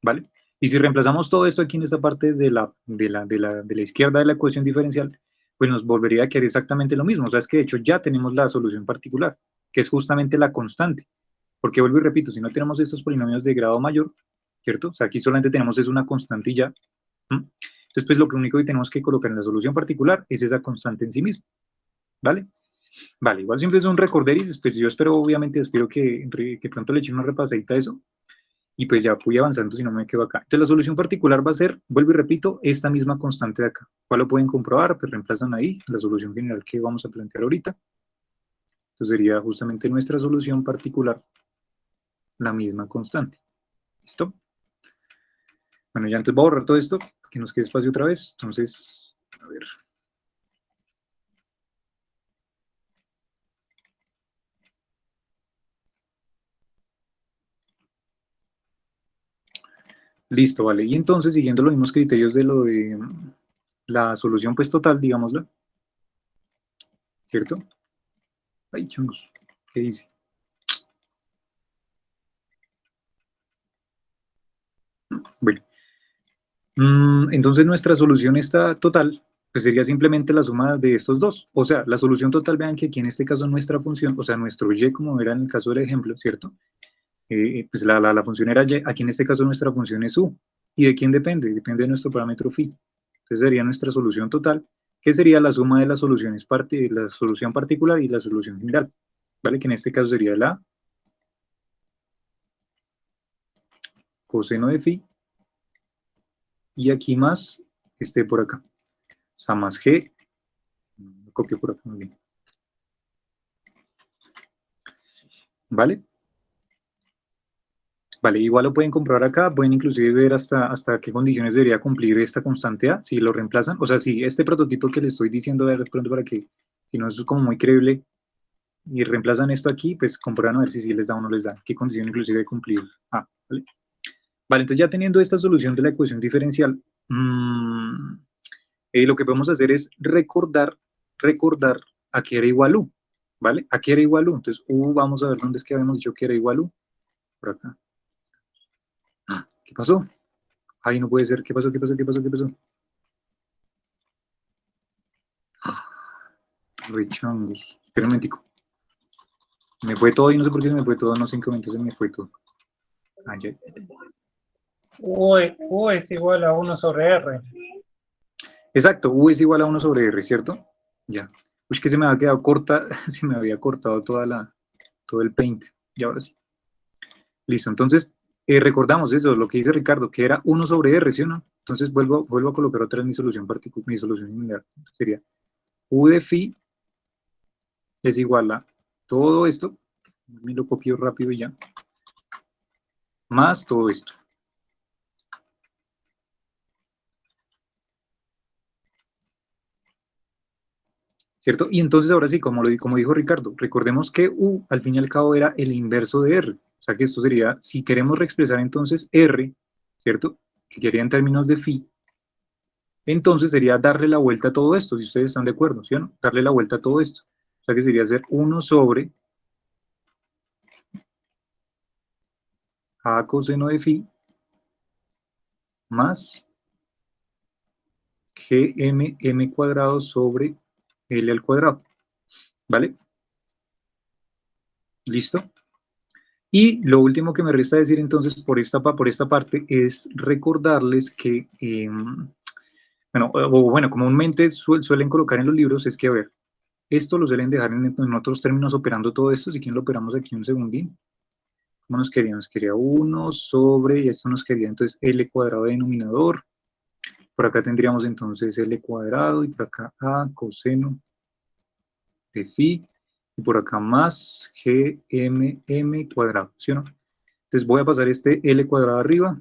Speaker 1: ¿vale? Y si reemplazamos todo esto aquí en esta parte de la izquierda de la ecuación diferencial, pues nos volvería a quedar exactamente lo mismo. O sea, es que de hecho ya tenemos la solución particular, que es justamente la constante. Porque vuelvo y repito, si no tenemos estos polinomios de grado mayor, ¿cierto? O sea, aquí solamente tenemos es una constante y ya. Entonces, pues lo único que tenemos que colocar en la solución particular es esa constante en sí misma, ¿vale? Vale, igual siempre es un recorderis, pues yo espero que pronto le eche una repasadita a eso, y pues ya fui avanzando si no me quedo acá. Entonces la solución particular va a ser, vuelvo y repito, esta misma constante de acá. ¿Cuál lo pueden comprobar? Pues reemplazan ahí la solución general que vamos a plantear ahorita. Entonces sería justamente nuestra solución particular, la misma constante. ¿Listo? Bueno, ya antes voy a borrar todo esto, que nos quede espacio otra vez. Entonces, a ver. Listo, vale. Y entonces, siguiendo los mismos criterios de lo de la solución pues total, digámoslo, ¿cierto? Ay, changos, ¿qué dice? Bueno, entonces nuestra solución está total, pues sería simplemente la suma de estos dos. O sea, la solución total, vean que aquí en este caso nuestra función, o sea, nuestro y, como era en el caso del ejemplo, ¿cierto? Pues la función era y, aquí en este caso nuestra función es u. ¿Y de quién depende? Depende de nuestro parámetro phi. Entonces sería nuestra solución total, que sería la suma de las soluciones la solución particular y la solución general, ¿vale? Que en este caso sería la coseno de phi, y aquí más este por acá. O sea, más g, lo copio por acá muy bien. ¿Vale? Vale, igual lo pueden comprobar acá, pueden inclusive ver hasta qué condiciones debería cumplir esta constante A, si lo reemplazan. O sea, si este prototipo que les estoy diciendo de pronto para que, si no es como muy creíble, y reemplazan esto aquí, pues comprueban a ver si sí les da o no les da, qué condición inclusive de cumplir A. ¿Vale? Vale, entonces ya teniendo esta solución de la ecuación diferencial, lo que podemos hacer es recordar a que era igual U, ¿vale? A que era igual U. Entonces, U, vamos a ver dónde es que habíamos dicho que era igual U. Por acá. ¿Qué pasó? Ay, no puede ser. ¿Qué pasó? ¿Qué pasó? ¿Qué pasó? ¿Qué pasó? Rechangos. Espera un momentico. Me fue todo y no sé por qué se me fue todo. No sé en qué momento se me fue todo. Ay, ay.
Speaker 2: U es igual a 1 sobre R.
Speaker 1: Exacto, U es igual a 1 sobre R, ¿cierto? Ya. Pues que se me había quedado corta, se me había cortado todo el paint. Y ahora sí. Listo, entonces recordamos eso, lo que dice Ricardo, que era 1 sobre R, ¿sí o no? Entonces vuelvo a colocar otra vez mi solución particular, mi solución similar. Sería U de phi es igual a todo esto, me lo copio rápido y ya, más todo esto. ¿Cierto? Y entonces ahora sí, como dijo Ricardo, recordemos que U al fin y al cabo era el inverso de R. O sea que esto sería, si queremos reexpresar entonces R, ¿cierto? Que quería en términos de phi, entonces sería darle la vuelta a todo esto, si ustedes están de acuerdo, ¿sí o no? Darle la vuelta a todo esto. O sea que sería hacer 1 sobre A coseno de phi más GM cuadrado sobre L al cuadrado. ¿Vale? ¿Listo? Y lo último que me resta decir entonces por esta parte es recordarles que, bueno, comúnmente suelen colocar en los libros es que, a ver, esto lo suelen dejar en otros términos operando todo esto, si quieren lo operamos aquí un segundín. ¿Cómo nos quería? Nos quería 1 sobre, y esto nos quería entonces L cuadrado de denominador. Por acá tendríamos entonces L cuadrado y por acá A coseno de phi y por acá más GMM cuadrado, ¿sí o no? Entonces voy a pasar este L cuadrado arriba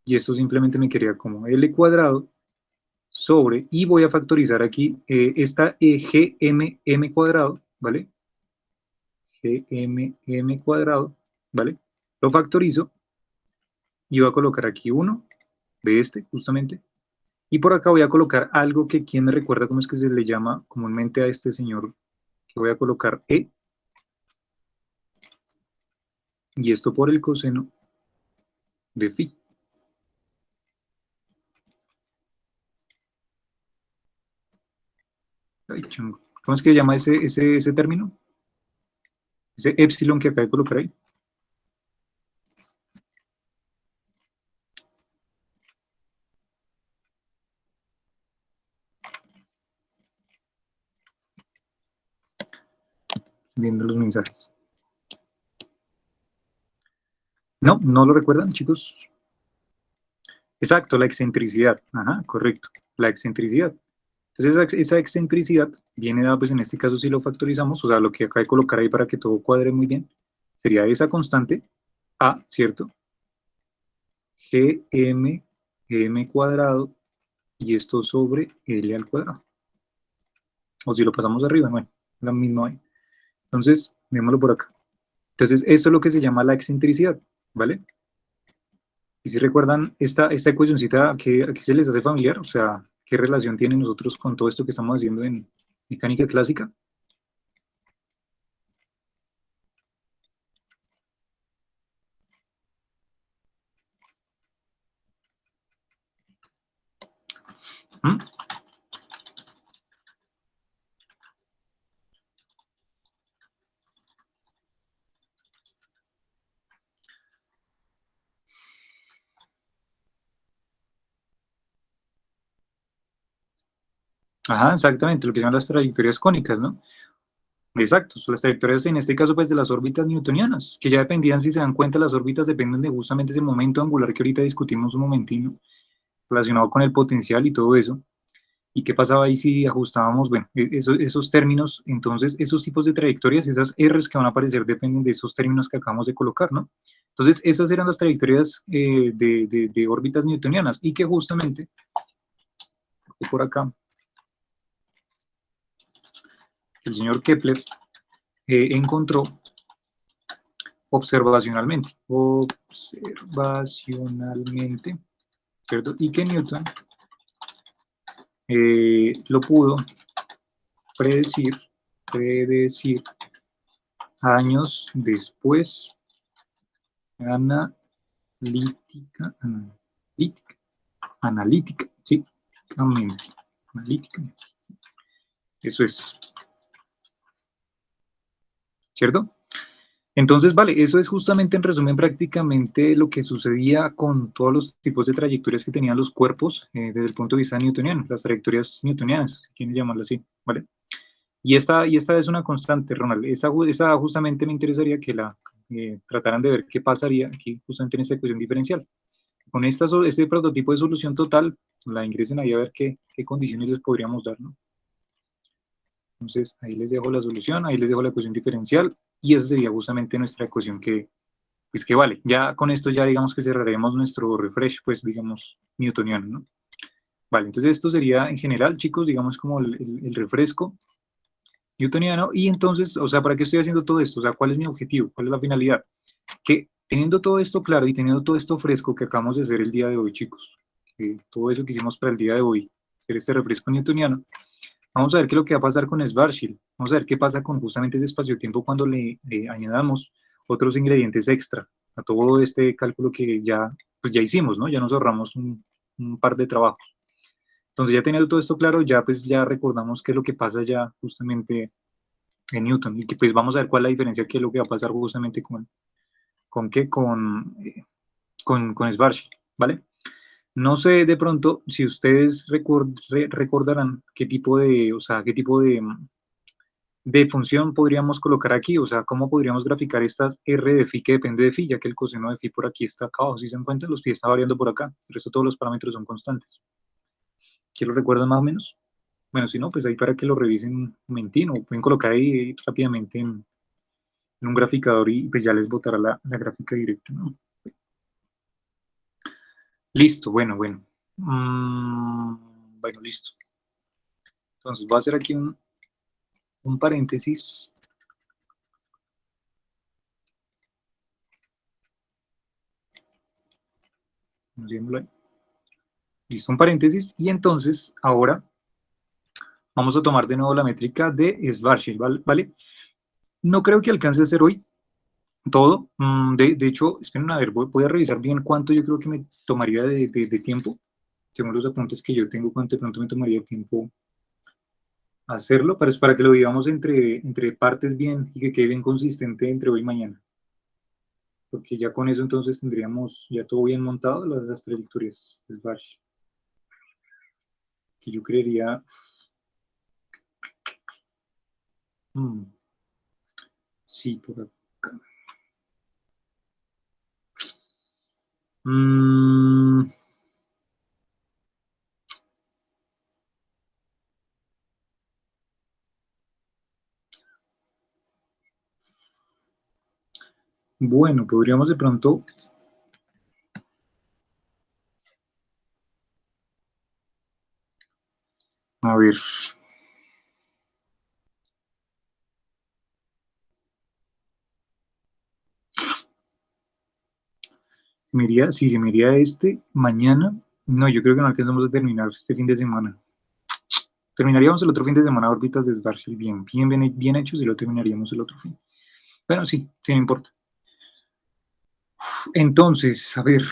Speaker 1: y esto simplemente me quedaría como L cuadrado sobre, y voy a factorizar aquí esta GMM cuadrado, ¿vale? GMM cuadrado, ¿vale? Lo factorizo y voy a colocar aquí uno de este, justamente, y por acá voy a colocar algo que, ¿quién me recuerda cómo es que se le llama comúnmente a este señor? Que voy a colocar E, y esto por el coseno de phi. Ay, chungo. ¿Cómo es que se llama ese término? Ese epsilon que acabo de colocar ahí. Viendo los mensajes. No, no lo recuerdan, chicos. Exacto, la excentricidad. Ajá, correcto. La excentricidad. Entonces, esa excentricidad viene dada, pues en este caso, si lo factorizamos, o sea, lo que acabo de colocar ahí para que todo cuadre muy bien, sería esa constante A, ¿cierto? Gm, m cuadrado, y esto sobre L al cuadrado. O si lo pasamos arriba, bueno, lo mismo ahí. Entonces, vémoslo por acá. Entonces, esto es lo que se llama la excentricidad, ¿vale? Y si recuerdan esta ecuacióncita que aquí se les hace familiar, o sea, ¿qué relación tiene nosotros con todo esto que estamos haciendo en mecánica clásica? ¿Mm? Ajá, exactamente, lo que llaman las trayectorias cónicas, ¿no? Exacto, son las trayectorias en este caso pues de las órbitas newtonianas, que ya dependían, si se dan cuenta, las órbitas dependen de justamente ese momento angular que ahorita discutimos un momentino, relacionado con el potencial y todo eso. ¿Y qué pasaba ahí si ajustábamos, bueno, esos términos? Entonces, esos tipos de trayectorias, esas R's que van a aparecer dependen de esos términos que acabamos de colocar, ¿no? Entonces, esas eran las trayectorias de órbitas newtonianas y que justamente, por acá, el señor Kepler encontró observacionalmente, ¿cierto? Y que Newton lo pudo predecir años después, analítica, sí, analíticamente, eso es, ¿cierto? Entonces, vale, eso es justamente en resumen prácticamente lo que sucedía con todos los tipos de trayectorias que tenían los cuerpos desde el punto de vista newtoniano, las trayectorias newtonianas, si quieren llamarlo así, ¿vale? Y esta es una constante, Ronald. Esa justamente me interesaría que la trataran de ver qué pasaría aquí justamente en esta ecuación diferencial. Con este prototipo de solución total, la ingresen ahí a ver qué condiciones les podríamos dar, ¿no? Entonces, ahí les dejo la solución, ahí les dejo la ecuación diferencial, y esa sería justamente nuestra ecuación pues que vale. Ya con esto ya digamos que cerraremos nuestro refresh, pues digamos, newtoniano, ¿no? Vale, entonces esto sería en general, chicos, digamos como el refresco newtoniano, y entonces, o sea, ¿para qué estoy haciendo todo esto? O sea, ¿cuál es mi objetivo? ¿Cuál es la finalidad? Que teniendo todo esto claro y teniendo todo esto fresco que acabamos de hacer el día de hoy, chicos, todo eso que hicimos para el día de hoy, hacer este refresco newtoniano, vamos a ver qué es lo que va a pasar con Schwarzschild. Vamos a ver qué pasa con justamente ese espacio-tiempo cuando le añadamos otros ingredientes extra a todo este cálculo que ya, pues ya hicimos, ¿no? Ya nos ahorramos un par de trabajos. Entonces, ya teniendo todo esto claro, ya pues ya recordamos qué es lo que pasa ya justamente en Newton y que pues vamos a ver cuál es la diferencia, qué es lo que va a pasar justamente con qué, con Schwarzschild, ¿vale? No sé de pronto si ustedes recordarán qué tipo de, o sea, qué tipo de función podríamos colocar aquí, o sea, cómo podríamos graficar estas R de phi que depende de phi, ya que el coseno de phi por aquí está acá abajo, si se encuentran, los phi está variando por acá, el resto todos los parámetros son constantes. ¿Quién lo recuerdan más o menos? Bueno, si no, pues ahí para que lo revisen un momentino, o pueden colocar ahí rápidamente en un graficador y pues ya les botará la gráfica directa, ¿no? Listo, bueno. Bueno, listo. Entonces voy a hacer aquí un paréntesis. Listo, un paréntesis. Y entonces, ahora vamos a tomar de nuevo la métrica de Schwarzschild, ¿vale? No creo que alcance a hacer hoy todo. De hecho, esperen a ver, voy a revisar bien cuánto yo creo que me tomaría de tiempo, según los apuntes que yo tengo, cuánto de pronto me tomaría tiempo hacerlo, para que lo digamos entre partes bien y que quede bien consistente entre hoy y mañana. Porque ya con eso entonces tendríamos ya todo bien montado, las trayectorias de Schwarzschild, que yo creería... sí, por acá. Mm, bueno, podríamos de pronto, a ver, si se me iría este mañana, no, yo creo que no alcanzamos a terminar este fin de semana. Terminaríamos el otro fin de semana órbitas de Schwarzschild bien hechos y lo terminaríamos el otro fin. Bueno, sí, no importa. Entonces, a ver.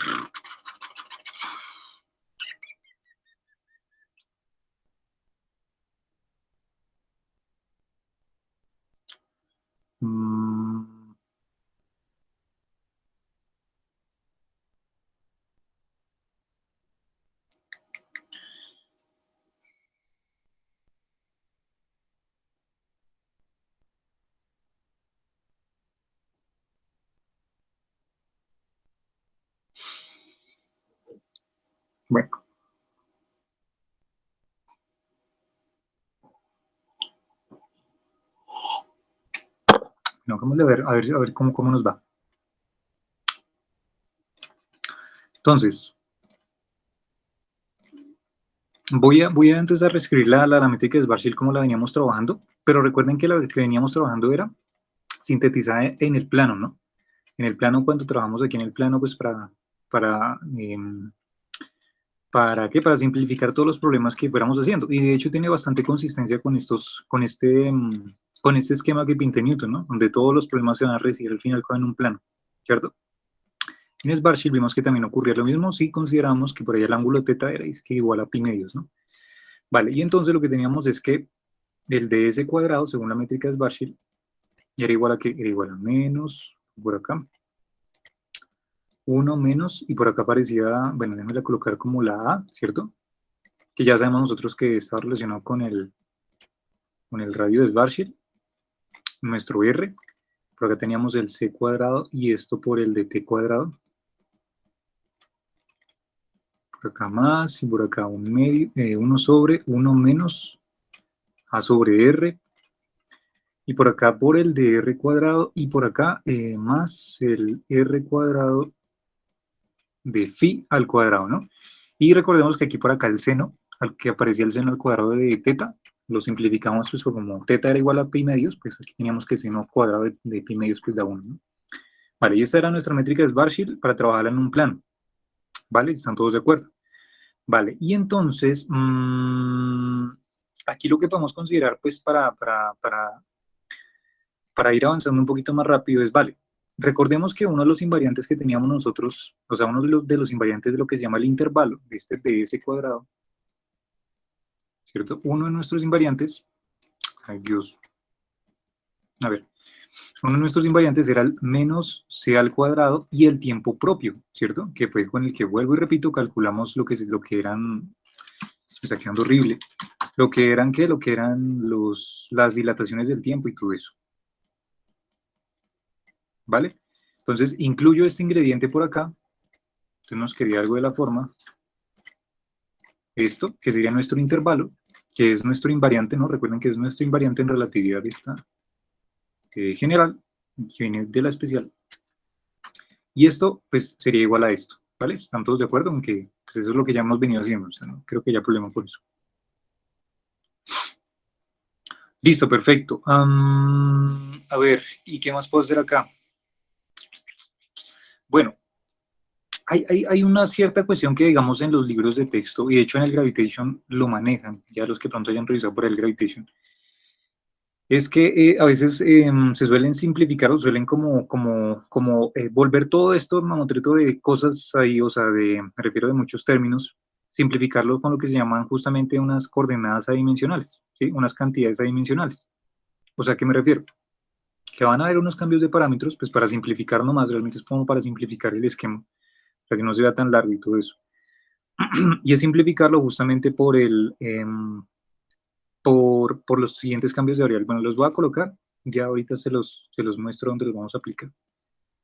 Speaker 1: Mm, bueno, no, vamos a ver cómo nos va. Entonces, voy a entonces a reescribir la métrica de Schwarzschild como la veníamos trabajando, pero recuerden que la que veníamos trabajando era sintetizada en el plano, ¿no? En el plano, cuando trabajamos aquí en el plano, pues para, em, ¿para qué? Para simplificar todos los problemas que fuéramos haciendo. Y de hecho tiene bastante consistencia con este esquema que pinté Newton, ¿no? Donde todos los problemas se van a recibir al final en un plano, ¿cierto? En Schwarzschild vimos que también ocurría lo mismo si consideramos que por allá el ángulo θ era igual a pi medios, ¿no? Vale, y entonces lo que teníamos es que el ds cuadrado, según la métrica de Schwarzschild, era igual a menos por acá. 1 menos, y por acá aparecía, bueno, déjenmela colocar como la A, ¿cierto? Que ya sabemos nosotros que está relacionado con el radio de Schwarzschild, nuestro R. Por acá teníamos el C cuadrado y esto por el de T cuadrado. Por acá más, y por acá 1 sobre 1 menos A sobre R. Y por acá por el de R cuadrado, y por acá más el R cuadrado de phi al cuadrado, ¿no? Y recordemos que aquí por acá el seno, al que aparecía el seno al cuadrado de teta, lo simplificamos pues como teta era igual a pi medios, pues aquí teníamos que seno cuadrado de pi medios pues da 1, ¿no? Vale, y esta era nuestra métrica de Schwarzschild para trabajarla en un plano, ¿vale? ¿Están todos de acuerdo? Vale, y entonces, aquí lo que podemos considerar pues para ir avanzando un poquito más rápido es, vale, recordemos que uno de los invariantes que teníamos nosotros, o sea, uno de los invariantes de lo que se llama el intervalo, de este ds cuadrado, ¿cierto? Uno de nuestros invariantes, ay Dios, a ver, uno de nuestros invariantes era el menos c al cuadrado y el tiempo propio, ¿cierto? Que fue con el que, vuelvo y repito, calculamos lo que eran, me está quedando horrible, lo que eran, ¿qué? Lo que eran las dilataciones del tiempo y todo eso, ¿vale? Entonces, incluyo este ingrediente por acá, entonces nos quedaría algo de la forma, esto, que sería nuestro intervalo, que es nuestro invariante, ¿no? Recuerden que es nuestro invariante en relatividad de esta general, que viene de la especial. Y esto, pues, sería igual a esto, ¿vale? ¿Están todos de acuerdo? Aunque pues, eso es lo que ya hemos venido haciendo, o sea, no creo que haya problema por eso. Listo, perfecto. A ver, ¿y qué más puedo hacer acá? Bueno, hay una cierta cuestión que, digamos, en los libros de texto, y de hecho en el Gravitation lo manejan, ya los que pronto hayan revisado por el Gravitation, es que a veces se suelen simplificar o suelen volver todo esto, mamotreto de cosas ahí, o sea, me refiero de muchos términos, simplificarlo con lo que se llaman justamente unas coordenadas adimensionales, ¿sí? Unas cantidades adimensionales. O sea, ¿a qué me refiero? Que van a haber unos cambios de parámetros, pues para simplificar nomás, realmente es como para simplificar el esquema, para que no sea tan largo y todo eso. Y es simplificarlo justamente por los siguientes cambios de variable. Bueno, los voy a colocar, ya ahorita se los muestro dónde los vamos a aplicar.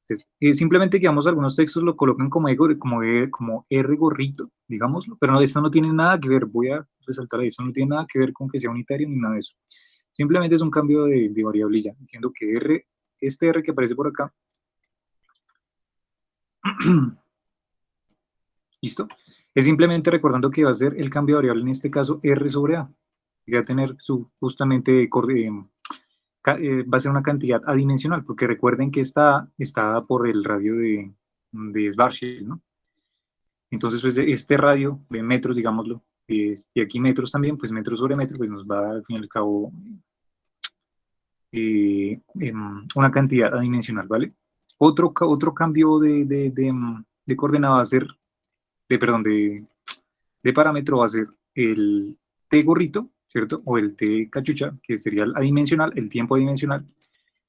Speaker 1: Entonces, simplemente que algunos textos lo colocan como R gorrito, digámoslo, pero no, esto no tiene nada que ver, voy a resaltar eso, no tiene nada que ver con que sea unitario ni nada de eso. Simplemente es un cambio de variable ya, diciendo que este R que aparece por acá, ¿listo? Es simplemente recordando que va a ser el cambio de variable, en este caso, R sobre A, que va a tener justamente va a ser una cantidad adimensional, porque recuerden que está dada por el radio de Schwarzschild, ¿no? Entonces, pues este radio de metros, digámoslo, y aquí metros también, pues metros sobre metros, pues nos va a dar al fin y al cabo una cantidad adimensional, ¿vale? Otro cambio de coordenada va a ser, perdón, de parámetro va a ser el t gorrito, ¿cierto? O el t cachucha, que sería el adimensional, el tiempo adimensional,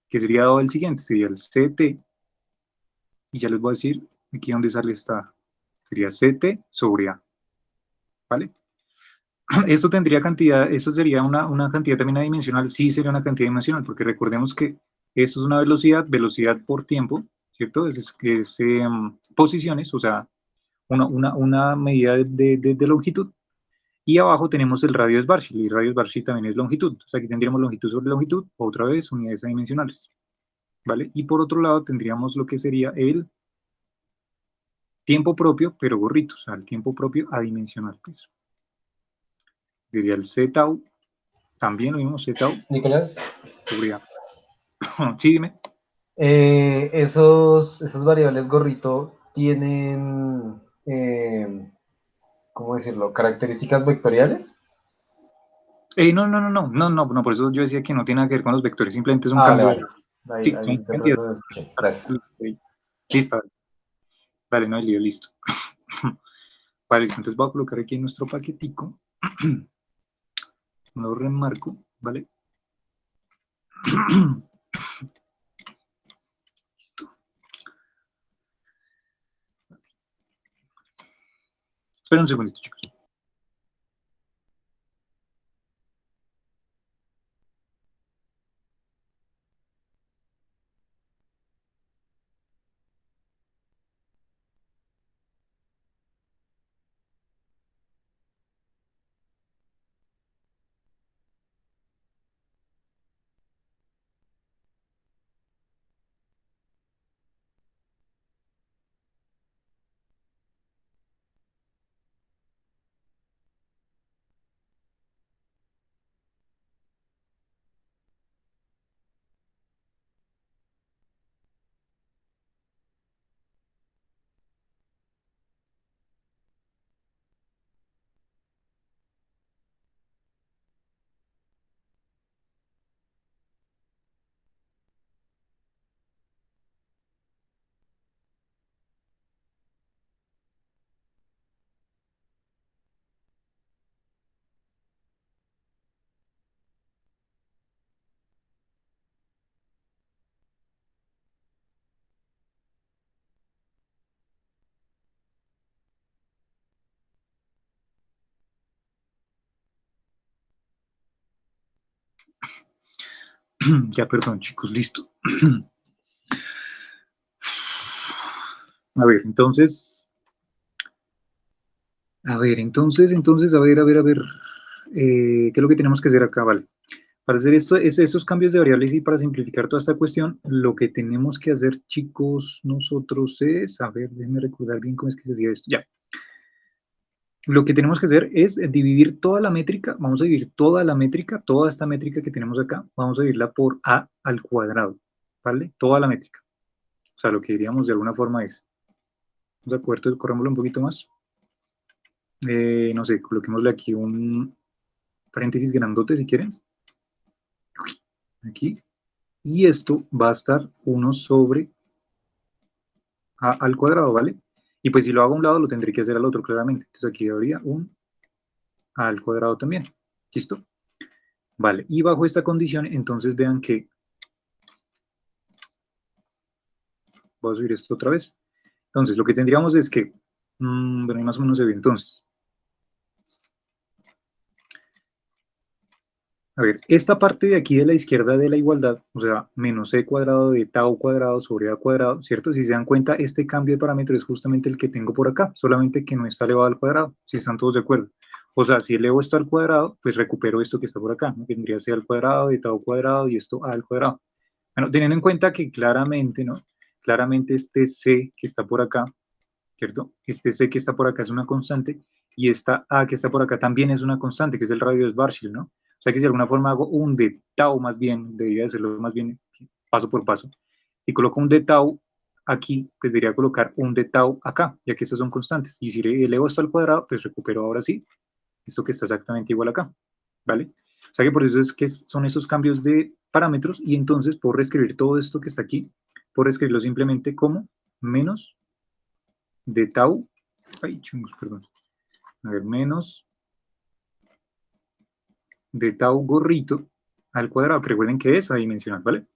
Speaker 1: que sería dado el siguiente, sería el ct, y ya les voy a decir aquí donde sale sería ct sobre a, ¿vale? Esto sería una cantidad también adimensional, sí sería una cantidad dimensional, porque recordemos que esto es una velocidad por tiempo, ¿cierto? Es posiciones, o sea, una medida de longitud, y abajo tenemos el radio de Schwarzschild, y el radio de Schwarzschild también es longitud, entonces aquí tendríamos longitud sobre longitud, otra vez unidades adimensionales, ¿vale? Y por otro lado tendríamos lo que sería el tiempo propio, pero gorrito, o sea, el tiempo propio adimensional, pues. Sería el C tau, también lo mismo, C tau.
Speaker 3: Nicolás,
Speaker 1: Sobre A. Sí, dime.
Speaker 3: esas variables gorrito tienen, ¿cómo decirlo? Características vectoriales.
Speaker 1: No, por eso yo decía que no tiene nada que ver con los vectores, simplemente es un
Speaker 3: Vale,
Speaker 1: cambio.
Speaker 3: vale. Ahí,
Speaker 1: Sí,
Speaker 3: ahí
Speaker 1: son
Speaker 3: de
Speaker 1: cantidades.
Speaker 3: pronto no escuché. Gracias.
Speaker 1: Listo, vale, no hay lío, listo. Vale, entonces voy a colocar aquí en nuestro paquetico, lo remarco, ¿vale? Esperen un segundito, chicos. Ya, perdón, chicos, listo. A ver, entonces, a ver, ¿qué es lo que tenemos que hacer acá? Vale. Para hacer esto, esos cambios de variables y para simplificar toda esta cuestión, lo que tenemos que hacer, chicos, nosotros es, a ver, déjenme recordar bien cómo es que se hacía esto. Ya. Lo que tenemos que hacer es dividir toda la métrica, vamos a dividir toda la métrica, toda esta métrica que tenemos acá, vamos a dividirla por a al cuadrado, ¿vale? Toda la métrica. O sea, lo que diríamos de alguna forma es, vamos a coger, corrémoslo un poquito más. No sé, coloquémosle aquí un paréntesis grandote si quieren. Aquí. Y esto va a estar 1 sobre a al cuadrado, ¿vale? Y pues si lo hago a un lado, lo tendré que hacer al otro, claramente. Entonces aquí habría un a al cuadrado también. ¿Listo? Vale, y bajo esta condición, entonces vean que... Voy a subir esto otra vez. Entonces, lo que tendríamos es que... bueno, más o menos se ve entonces. A ver, esta parte de aquí de la izquierda de la igualdad, o sea, menos c cuadrado de tau cuadrado sobre a cuadrado, ¿cierto? Si se dan cuenta, este cambio de parámetro es justamente el que tengo por acá, solamente que no está elevado al cuadrado, si están todos de acuerdo. O sea, si elevo esto al cuadrado, pues recupero esto que está por acá, ¿no? Tendría c al cuadrado de tau cuadrado y esto a al cuadrado. Bueno, teniendo en cuenta que claramente, ¿no? Claramente este c que está por acá, ¿cierto? Este c que está por acá es una constante y esta a que está por acá también es una constante, que es el radio de Schwarzschild, ¿no? O sea que si de alguna forma hago un de tau más bien, debería hacerlo más bien paso por paso. Si coloco un de tau aquí, pues debería colocar un de tau acá, ya que estas son constantes. Y si elevo esto al cuadrado, pues recupero ahora sí esto que está exactamente igual acá, ¿vale? O sea que por eso es que son esos cambios de parámetros y entonces puedo reescribir todo esto que está aquí, puedo reescribirlo simplemente como menos de tau, ay, chungos, perdón, a ver, menos de tau gorrito al cuadrado, que recuerden que es adimensional, ¿vale?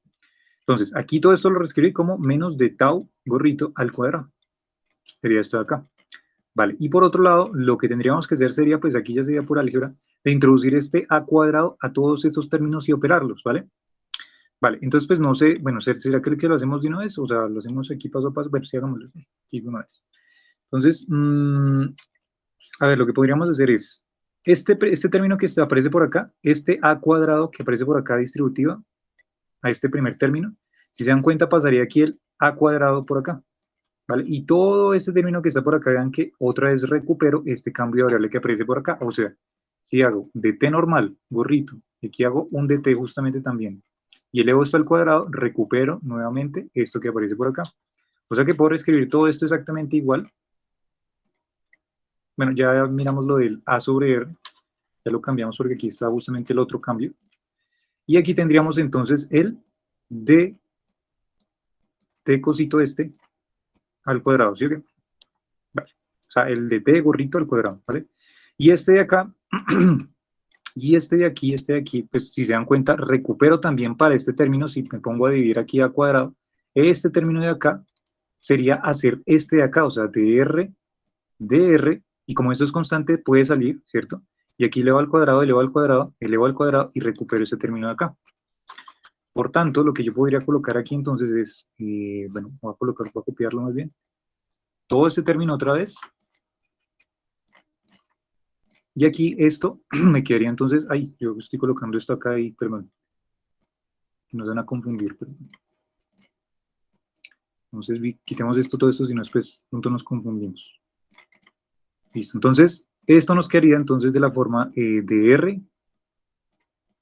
Speaker 1: Entonces, aquí todo esto lo reescribí como menos de tau gorrito al cuadrado. Sería esto de acá. Vale, y por otro lado, lo que tendríamos que hacer sería, pues aquí ya sería por álgebra, de introducir este a cuadrado a todos estos términos y operarlos, ¿vale? Vale, entonces pues no sé, bueno, ¿será que lo hacemos de una vez? O sea, lo hacemos aquí paso a paso, bueno, sí, hagámoslo aquí de una vez. Entonces, a ver, lo que podríamos hacer es, este término que aparece por acá, este a cuadrado que aparece por acá distributiva, a este primer término, si se dan cuenta pasaría aquí el a cuadrado por acá, ¿vale? Y todo este término que está por acá, vean que otra vez recupero este cambio de variable que aparece por acá, o sea, si hago dt normal, gorrito, y aquí hago un dt justamente también, y elevo esto al cuadrado, recupero nuevamente esto que aparece por acá. O sea que puedo escribir todo esto exactamente igual. Bueno, ya miramos lo del a sobre r, ya lo cambiamos porque aquí está justamente el otro cambio. Y aquí tendríamos entonces el d cosito este al cuadrado, ¿sí o qué? Vale. O sea, el de t gorrito al cuadrado, ¿vale? Y este de acá, y este de aquí, pues si se dan cuenta, recupero también para este término, si me pongo a dividir aquí a cuadrado, este término de acá sería hacer este de acá, o sea, dr Y como esto es constante, puede salir, ¿cierto? Y aquí elevo al cuadrado, elevo al cuadrado y recupero ese término de acá. Por tanto, lo que yo podría colocar aquí entonces es, bueno, voy a copiarlo más bien, todo este término otra vez. Y aquí esto me quedaría entonces, ay, yo estoy colocando esto acá y, perdón, no se van a confundir, perdón. Entonces quitemos esto, todo esto, si no después pronto nos confundimos. Listo, entonces esto nos quedaría entonces de la forma de R,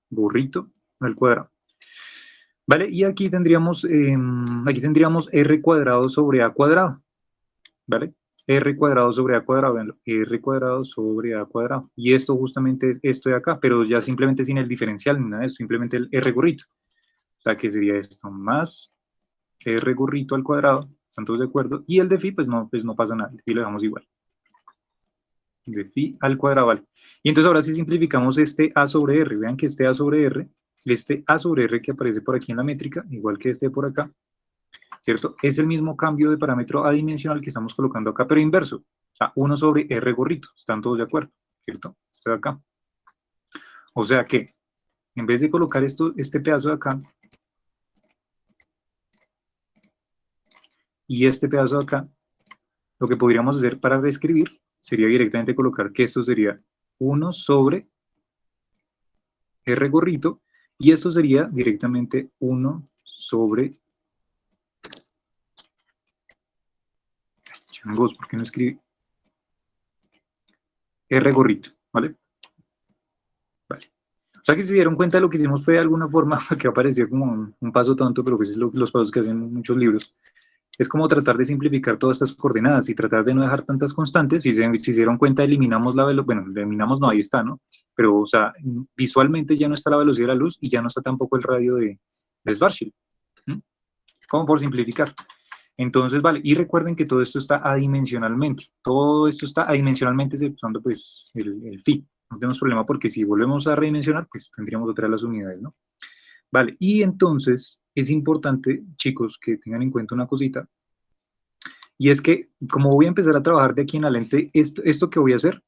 Speaker 1: gorrito, al cuadrado. ¿Vale? Y aquí tendríamos R cuadrado sobre A cuadrado, ¿vale? R cuadrado sobre A cuadrado, véanlo, R cuadrado sobre A cuadrado. Y esto justamente es esto de acá, pero ya simplemente sin el diferencial, ni nada de eso, simplemente el R gorrito. O sea, que sería esto más R gorrito al cuadrado, ¿están todos de acuerdo? Y el de phi, pues no pasa nada, el de phi lo dejamos igual. De phi al cuadrado, ¿vale? Y entonces ahora sí simplificamos este A sobre R, vean que este A sobre R que aparece por aquí en la métrica, igual que este por acá, ¿cierto? Es el mismo cambio de parámetro adimensional que estamos colocando acá, pero inverso. O sea, 1 sobre R gorrito, ¿están todos de acuerdo? ¿Cierto? Esto de acá. O sea que, en vez de colocar este pedazo de acá, y este pedazo de acá, lo que podríamos hacer para reescribir sería directamente colocar que esto sería 1 sobre R gorrito, y esto sería directamente 1 sobre... Changos, ¿por qué no escribe? R gorrito, ¿vale? Vale. O sea que si se dieron cuenta, lo que hicimos fue de alguna forma, que aparecía como un paso tonto, pero pues es los pasos que hacen muchos libros, es como tratar de simplificar todas estas coordenadas y tratar de no dejar tantas constantes. Si se dieron cuenta, eliminamos la velocidad, bueno, eliminamos no, ahí está, ¿no? Pero, o sea, visualmente ya no está la velocidad de la luz y ya no está tampoco el radio de Schwarzschild, ¿m? Como por simplificar. Entonces, vale, y recuerden que todo esto está adimensionalmente. Todo esto está adimensionalmente usando pues el phi. No tenemos problema porque si volvemos a redimensionar, pues tendríamos otra de las unidades, ¿no? Vale, y entonces es importante, chicos, que tengan en cuenta una cosita, y es que como voy a empezar a trabajar de aquí en adelante, esto que voy a hacer,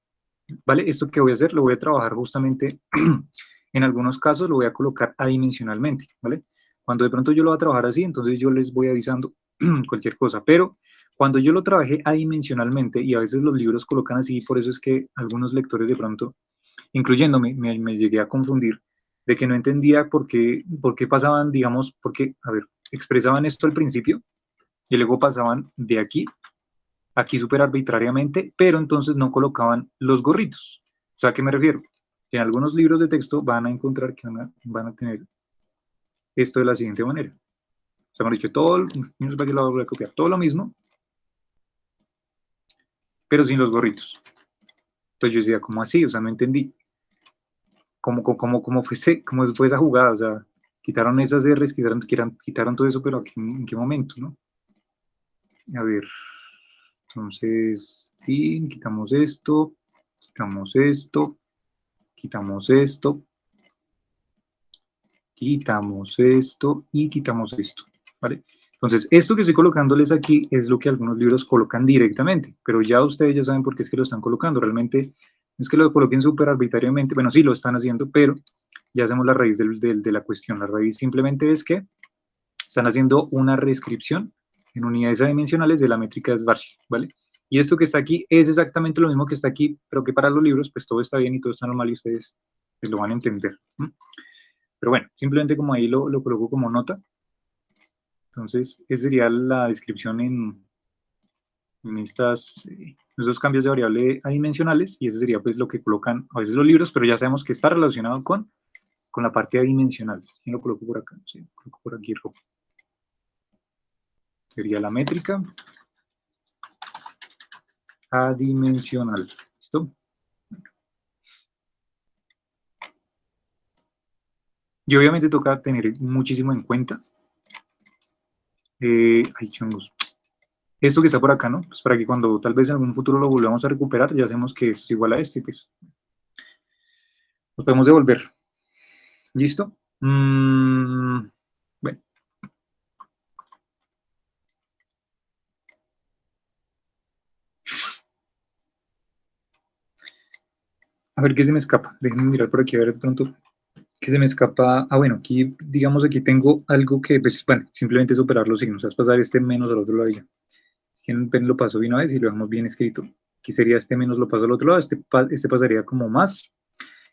Speaker 1: ¿vale? Esto que voy a hacer lo voy a trabajar justamente, en algunos casos lo voy a colocar adimensionalmente, ¿vale? Cuando de pronto yo lo voy a trabajar así, entonces yo les voy avisando cualquier cosa, pero cuando yo lo trabajé adimensionalmente, y a veces los libros colocan así, por eso es que algunos lectores de pronto, incluyéndome, me llegué a confundir, de que no entendía por qué pasaban, digamos, porque, a ver, expresaban esto al principio, y luego pasaban de aquí súper arbitrariamente, pero entonces no colocaban los gorritos. O sea, ¿a qué me refiero? Que en algunos libros de texto van a encontrar que van a tener esto de la siguiente manera. O sea, me han dicho todo, no sé para qué lo voy a copiar, todo lo mismo, pero sin los gorritos. Entonces yo decía, ¿cómo así? O sea, no entendí. ¿Cómo fue esa jugada? O sea, quitaron esas R's, quitaron todo eso, pero ¿en qué momento, no? A ver, entonces, sí, quitamos esto, quitamos esto, quitamos esto, quitamos esto y quitamos esto, ¿vale? Entonces, esto que estoy colocándoles aquí es lo que algunos libros colocan directamente, pero ya ustedes ya saben por qué es que lo están colocando. Realmente no es que lo coloquen súper arbitrariamente, bueno, sí lo están haciendo, pero ya hacemos la raíz de la cuestión. La raíz simplemente es que están haciendo una reescripción en unidades adimensionales de la métrica de Schwarzschild, ¿vale? Y esto que está aquí es exactamente lo mismo que está aquí, pero que para los libros, pues todo está bien y todo está normal y ustedes pues, lo van a entender. Pero bueno, simplemente como ahí lo coloco como nota. Entonces, esa sería la descripción en esos cambios de variable adimensionales, y ese sería pues lo que colocan a veces los libros, pero ya sabemos que está relacionado con la parte adimensional. ¿Quién lo coloco por acá? Sí, lo coloco por aquí rojo. Sería la métrica adimensional. ¿Listo? Y obviamente toca tener muchísimo en cuenta. Ay, chungos. Esto que está por acá, ¿no? Pues para que cuando tal vez en algún futuro lo volvamos a recuperar, ya sabemos que esto es igual a esto y pues nos podemos devolver. ¿Listo? Bueno, A ver qué se me escapa. Déjenme mirar por aquí a ver de pronto qué se me escapa. Ah, bueno, aquí, digamos, aquí tengo algo que, pues, bueno, simplemente es operar los signos. Es pasar este menos al otro lado y ya. Lo paso bien una vez y lo dejamos bien escrito. Aquí sería este menos, lo paso al otro lado. Este pasaría como más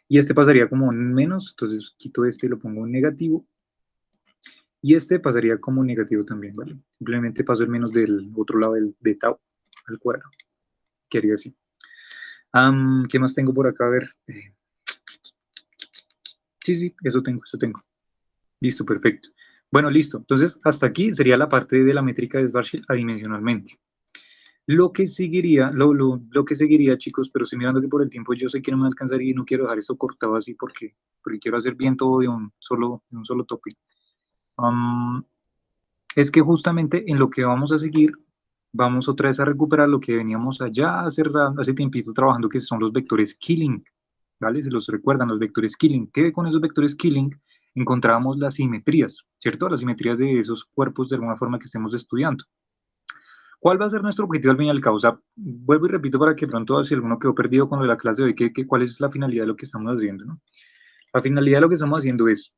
Speaker 1: y este pasaría como un menos. Entonces quito este y lo pongo en negativo. Y este pasaría como negativo también, ¿vale? Simplemente paso el menos del otro lado de tau al cuadrado. Quedaría así. ¿Qué más tengo por acá? A ver. Sí, eso tengo, eso tengo. Listo, perfecto. Bueno, listo. Entonces, hasta aquí sería la parte de la métrica de Schwarzschild adimensionalmente. Lo que seguiría, lo que seguiría, chicos, pero estoy mirando que por el tiempo yo sé que no me alcanzaría y no quiero dejar esto cortado así porque quiero hacer bien todo de un solo tope. Es que justamente en lo que vamos a seguir, vamos otra vez a recuperar lo que veníamos allá hace tiempito trabajando, que son los vectores Killing, ¿vale? Si los recuerdan, los vectores Killing. ¿Qué con esos vectores Killing? Encontrábamos las simetrías, ¿cierto? Las simetrías de esos cuerpos de alguna forma que estemos estudiando. ¿Cuál va a ser nuestro objetivo al fin y al cabo? O sea, vuelvo y repito para que pronto, si alguno quedó perdido con lo de la clase de hoy, ¿cuál es la finalidad de lo que estamos haciendo, ¿no? La finalidad de lo que estamos haciendo es,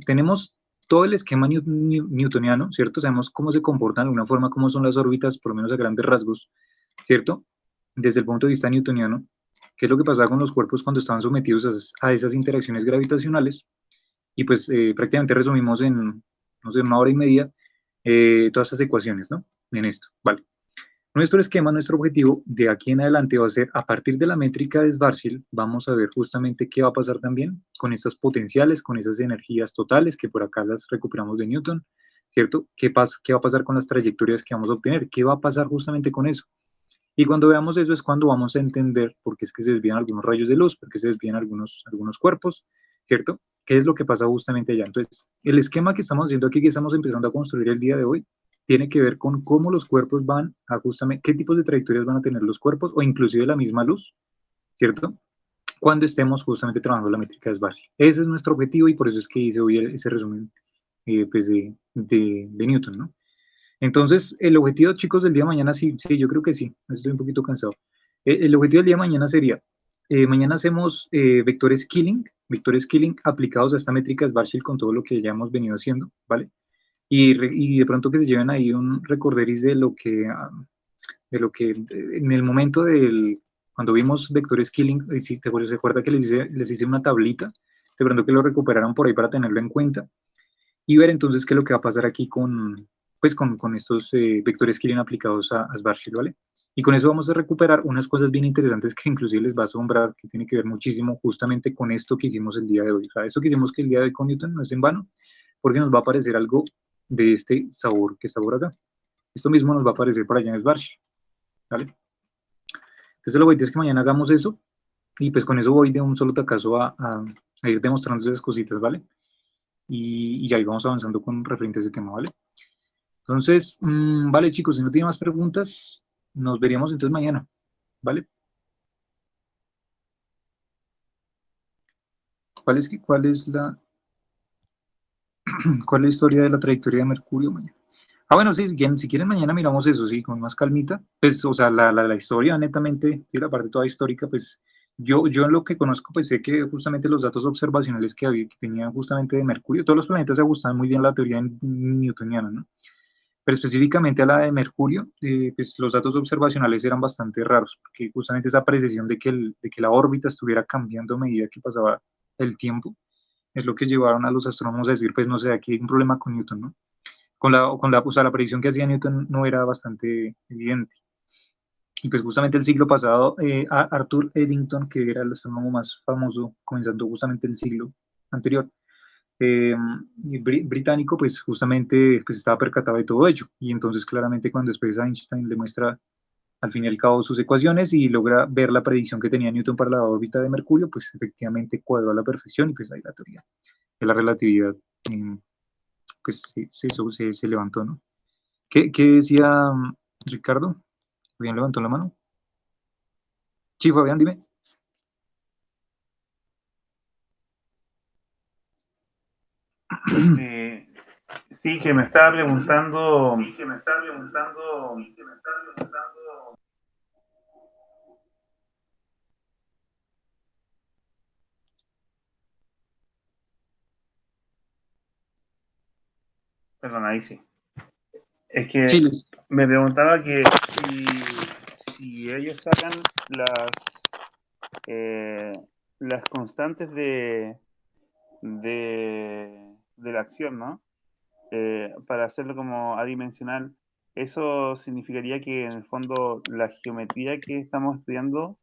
Speaker 1: tenemos todo el esquema newtoniano, ¿cierto? Sabemos cómo se comportan de alguna forma, cómo son las órbitas, por lo menos a grandes rasgos, ¿cierto? Desde el punto de vista newtoniano, qué es lo que pasaba con los cuerpos cuando estaban sometidos a esas interacciones gravitacionales. Y pues prácticamente resumimos en, no sé, 1 hora y media todas estas ecuaciones, ¿no? En esto, vale. Nuestro esquema, nuestro objetivo de aquí en adelante va a ser, a partir de la métrica de Schwarzschild, vamos a ver justamente qué va a pasar también con estas potenciales, con esas energías totales, que por acá las recuperamos de Newton, ¿cierto? ¿Qué va a pasar con las trayectorias que vamos a obtener? ¿Qué va a pasar justamente con eso? Y cuando veamos eso es cuando vamos a entender por qué es que se desvían algunos rayos de luz, por qué se desvían algunos cuerpos, ¿cierto? ¿Qué es lo que pasa justamente allá? Entonces, el esquema que estamos haciendo aquí, que estamos empezando a construir el día de hoy, tiene que ver con cómo los cuerpos van a justamente, qué tipos de trayectorias van a tener los cuerpos, o inclusive la misma luz, ¿cierto? Cuando estemos justamente trabajando la métrica de Schwarzschild. Ese es nuestro objetivo y por eso es que hice hoy ese resumen pues de Newton, ¿no? Entonces, el objetivo, chicos, del día de mañana, sí, yo creo que sí, estoy un poquito cansado. El objetivo del día de mañana sería, mañana hacemos vectores Killing aplicados a esta métrica de Schwarzschild con todo lo que ya hemos venido haciendo, ¿vale? Y de pronto que se lleven ahí un recorderis de lo que en el momento cuando vimos vectores Killing, si te acuerdas que les hice una tablita, de pronto que lo recuperaron por ahí para tenerlo en cuenta y ver entonces qué es lo que va a pasar aquí con estos vectores que vienen aplicados a Schwarzschild, ¿vale? Y con eso vamos a recuperar unas cosas bien interesantes que inclusive les va a asombrar, que tiene que ver muchísimo justamente con esto que hicimos el día de hoy. O sea, esto que hicimos que el día de hoy con Newton no es en vano, porque nos va a aparecer algo de este sabor que está por acá. Esto mismo nos va a aparecer por allá en Schwarzschild, ¿vale? Entonces lo que voy a decir es que mañana hagamos eso, y pues con eso voy de un solo tacazo a ir demostrando esas cositas, ¿vale? Y ya ahí vamos avanzando con referente a ese tema, ¿vale? Entonces, vale, chicos, si no tienen más preguntas, nos veríamos entonces mañana, ¿vale? ¿Cuál es la historia de la trayectoria de Mercurio mañana? Ah, bueno, sí, si quieren mañana miramos eso, sí, con más calmita. Pues, o sea, la historia, netamente, sí, la parte toda histórica, pues, yo en lo que conozco, pues sé que justamente los datos observacionales que tenían justamente de Mercurio, todos los planetas se ajustan muy bien a la teoría newtoniana, ¿no? Pero específicamente a la de Mercurio, pues los datos observacionales eran bastante raros, porque justamente esa precisión de que la órbita estuviera cambiando a medida que pasaba el tiempo, es lo que llevaron a los astrónomos a decir, pues no sé, aquí hay un problema con Newton, ¿no? O sea, la predicción que hacía Newton no era bastante evidente. Y pues justamente el siglo pasado, Arthur Eddington, que era el astrónomo más famoso, comenzando justamente el siglo anterior, eh, británico, pues justamente pues estaba percatado de todo ello. Y entonces claramente cuando después Einstein le muestra al fin y al cabo sus ecuaciones y logra ver la predicción que tenía Newton para la órbita de Mercurio, pues efectivamente cuadró a la perfección y pues ahí la teoría de la relatividad, pues eso se levantó, ¿no? ¿Qué decía Ricardo? ¿Fabián levantó la mano? Sí, Fabián, dime.
Speaker 4: Eh, sí, que me estaba preguntando. Perdón, ahí sí. Es que
Speaker 1: Sí, listo.
Speaker 4: me preguntaba que si ellos sacan las constantes de la acción, ¿no? Para hacerlo como adimensional, eso significaría que en el fondo la geometría que estamos estudiando, o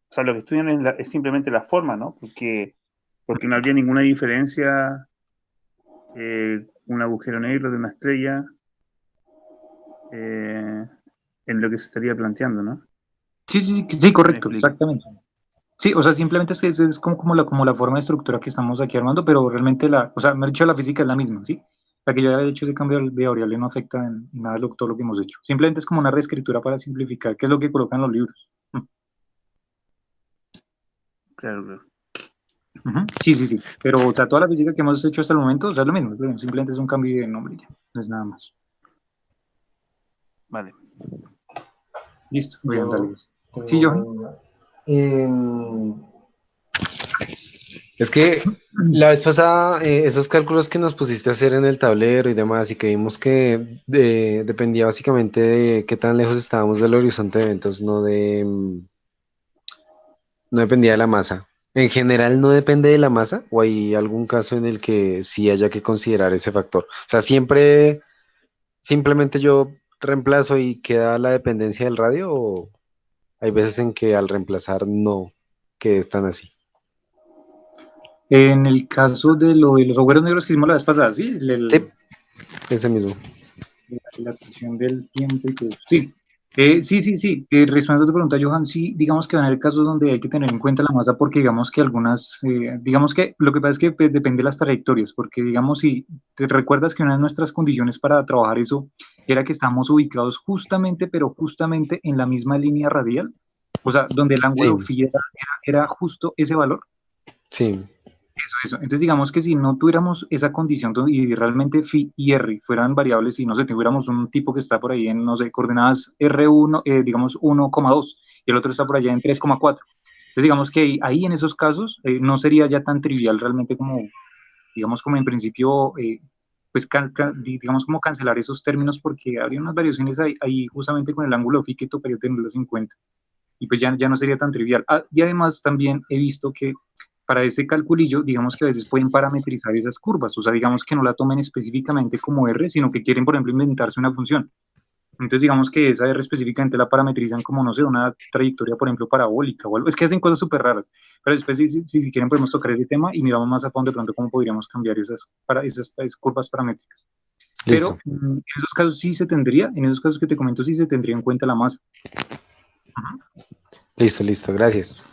Speaker 4: sea, lo que estudian es simplemente la forma, ¿no? Porque no habría ninguna diferencia, un agujero negro de una estrella, en lo que se estaría planteando, ¿no?
Speaker 1: Sí, sí, sí,
Speaker 4: ¿Sí me
Speaker 1: correcto,
Speaker 4: explico?
Speaker 1: exactamente. Sí, o sea, simplemente es que es como la forma de estructura que estamos aquí armando, pero realmente o sea, me ha dicho la física es la misma, ¿sí? La que yo había hecho ese cambio de variable no afecta en nada todo lo que hemos hecho. Simplemente es como una reescritura para simplificar, que es lo que colocan los libros.
Speaker 4: Claro, claro.
Speaker 1: Ujú. Sí, sí, sí. Pero, o sea, toda la física que hemos hecho hasta el momento, o sea, es lo mismo, simplemente es un cambio de nombre ya, no es nada más.
Speaker 4: Vale.
Speaker 1: Listo, bien, dale.
Speaker 3: Yo
Speaker 1: Sí,
Speaker 3: tengo
Speaker 1: Johan.
Speaker 3: una. Es que la vez pasada, esos cálculos que nos pusiste a hacer en el tablero y demás, y que vimos que dependía básicamente de qué tan lejos estábamos del horizonte de eventos, no dependía de la masa. ¿En general no depende de la masa o hay algún caso en el que sí haya que considerar ese factor? O sea, siempre, simplemente yo reemplazo y queda la dependencia del radio, o hay veces en que al reemplazar no, que están así.
Speaker 1: En el caso de lo de los agujeros negros que hicimos la vez pasada, ¿sí?
Speaker 3: Sí, ese mismo.
Speaker 1: La dilatación del tiempo y todo eso. Sí, sí, sí, sí. Respondiendo a tu pregunta, Johan, sí, digamos que van a haber casos donde hay que tener en cuenta la masa porque digamos que digamos que lo que pasa es que pues, depende de las trayectorias, porque digamos si te recuerdas que una de nuestras condiciones para trabajar eso era que estamos ubicados justamente, pero justamente en la misma línea radial, o sea, donde el ángulo
Speaker 3: Sí,
Speaker 1: phi era justo ese valor.
Speaker 3: sí,
Speaker 1: Eso. Entonces, digamos que si no tuviéramos esa condición y realmente phi y r fueran variables y no sé, tuviéramos un tipo que está por ahí en, no sé, coordenadas R1, digamos 1,2 y el otro está por allá en 3,4. Entonces, digamos que ahí en esos casos no sería ya tan trivial realmente como, digamos, como en principio, pues, digamos, como cancelar esos términos porque habría unas variaciones ahí justamente con el ángulo phi que tocaría tenerlas en cuenta y pues ya no sería tan trivial. Y además también he visto que para ese calculillo, digamos que a veces pueden parametrizar esas curvas, o sea, digamos que no la tomen específicamente como R, sino que quieren, por ejemplo, inventarse una función. Entonces, digamos que esa R específicamente la parametrizan como, no sé, una trayectoria, por ejemplo, parabólica o algo. Es que hacen cosas súper raras. Pero después, si quieren, podemos tocar ese tema y miramos más a fondo de pronto cómo podríamos cambiar esas curvas paramétricas. Pero
Speaker 3: listo,
Speaker 1: en esos casos sí se tendría, en esos casos que te comento, sí se tendría en cuenta la masa. Ajá.
Speaker 3: listo, gracias.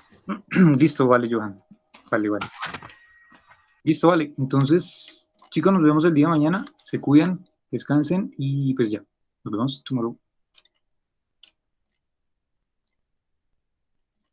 Speaker 1: Listo, vale, Johan. Vale, vale. Listo, vale. Entonces, chicos, nos vemos el día de mañana. Se cuidan, descansen y pues ya. Nos vemos tomorrow.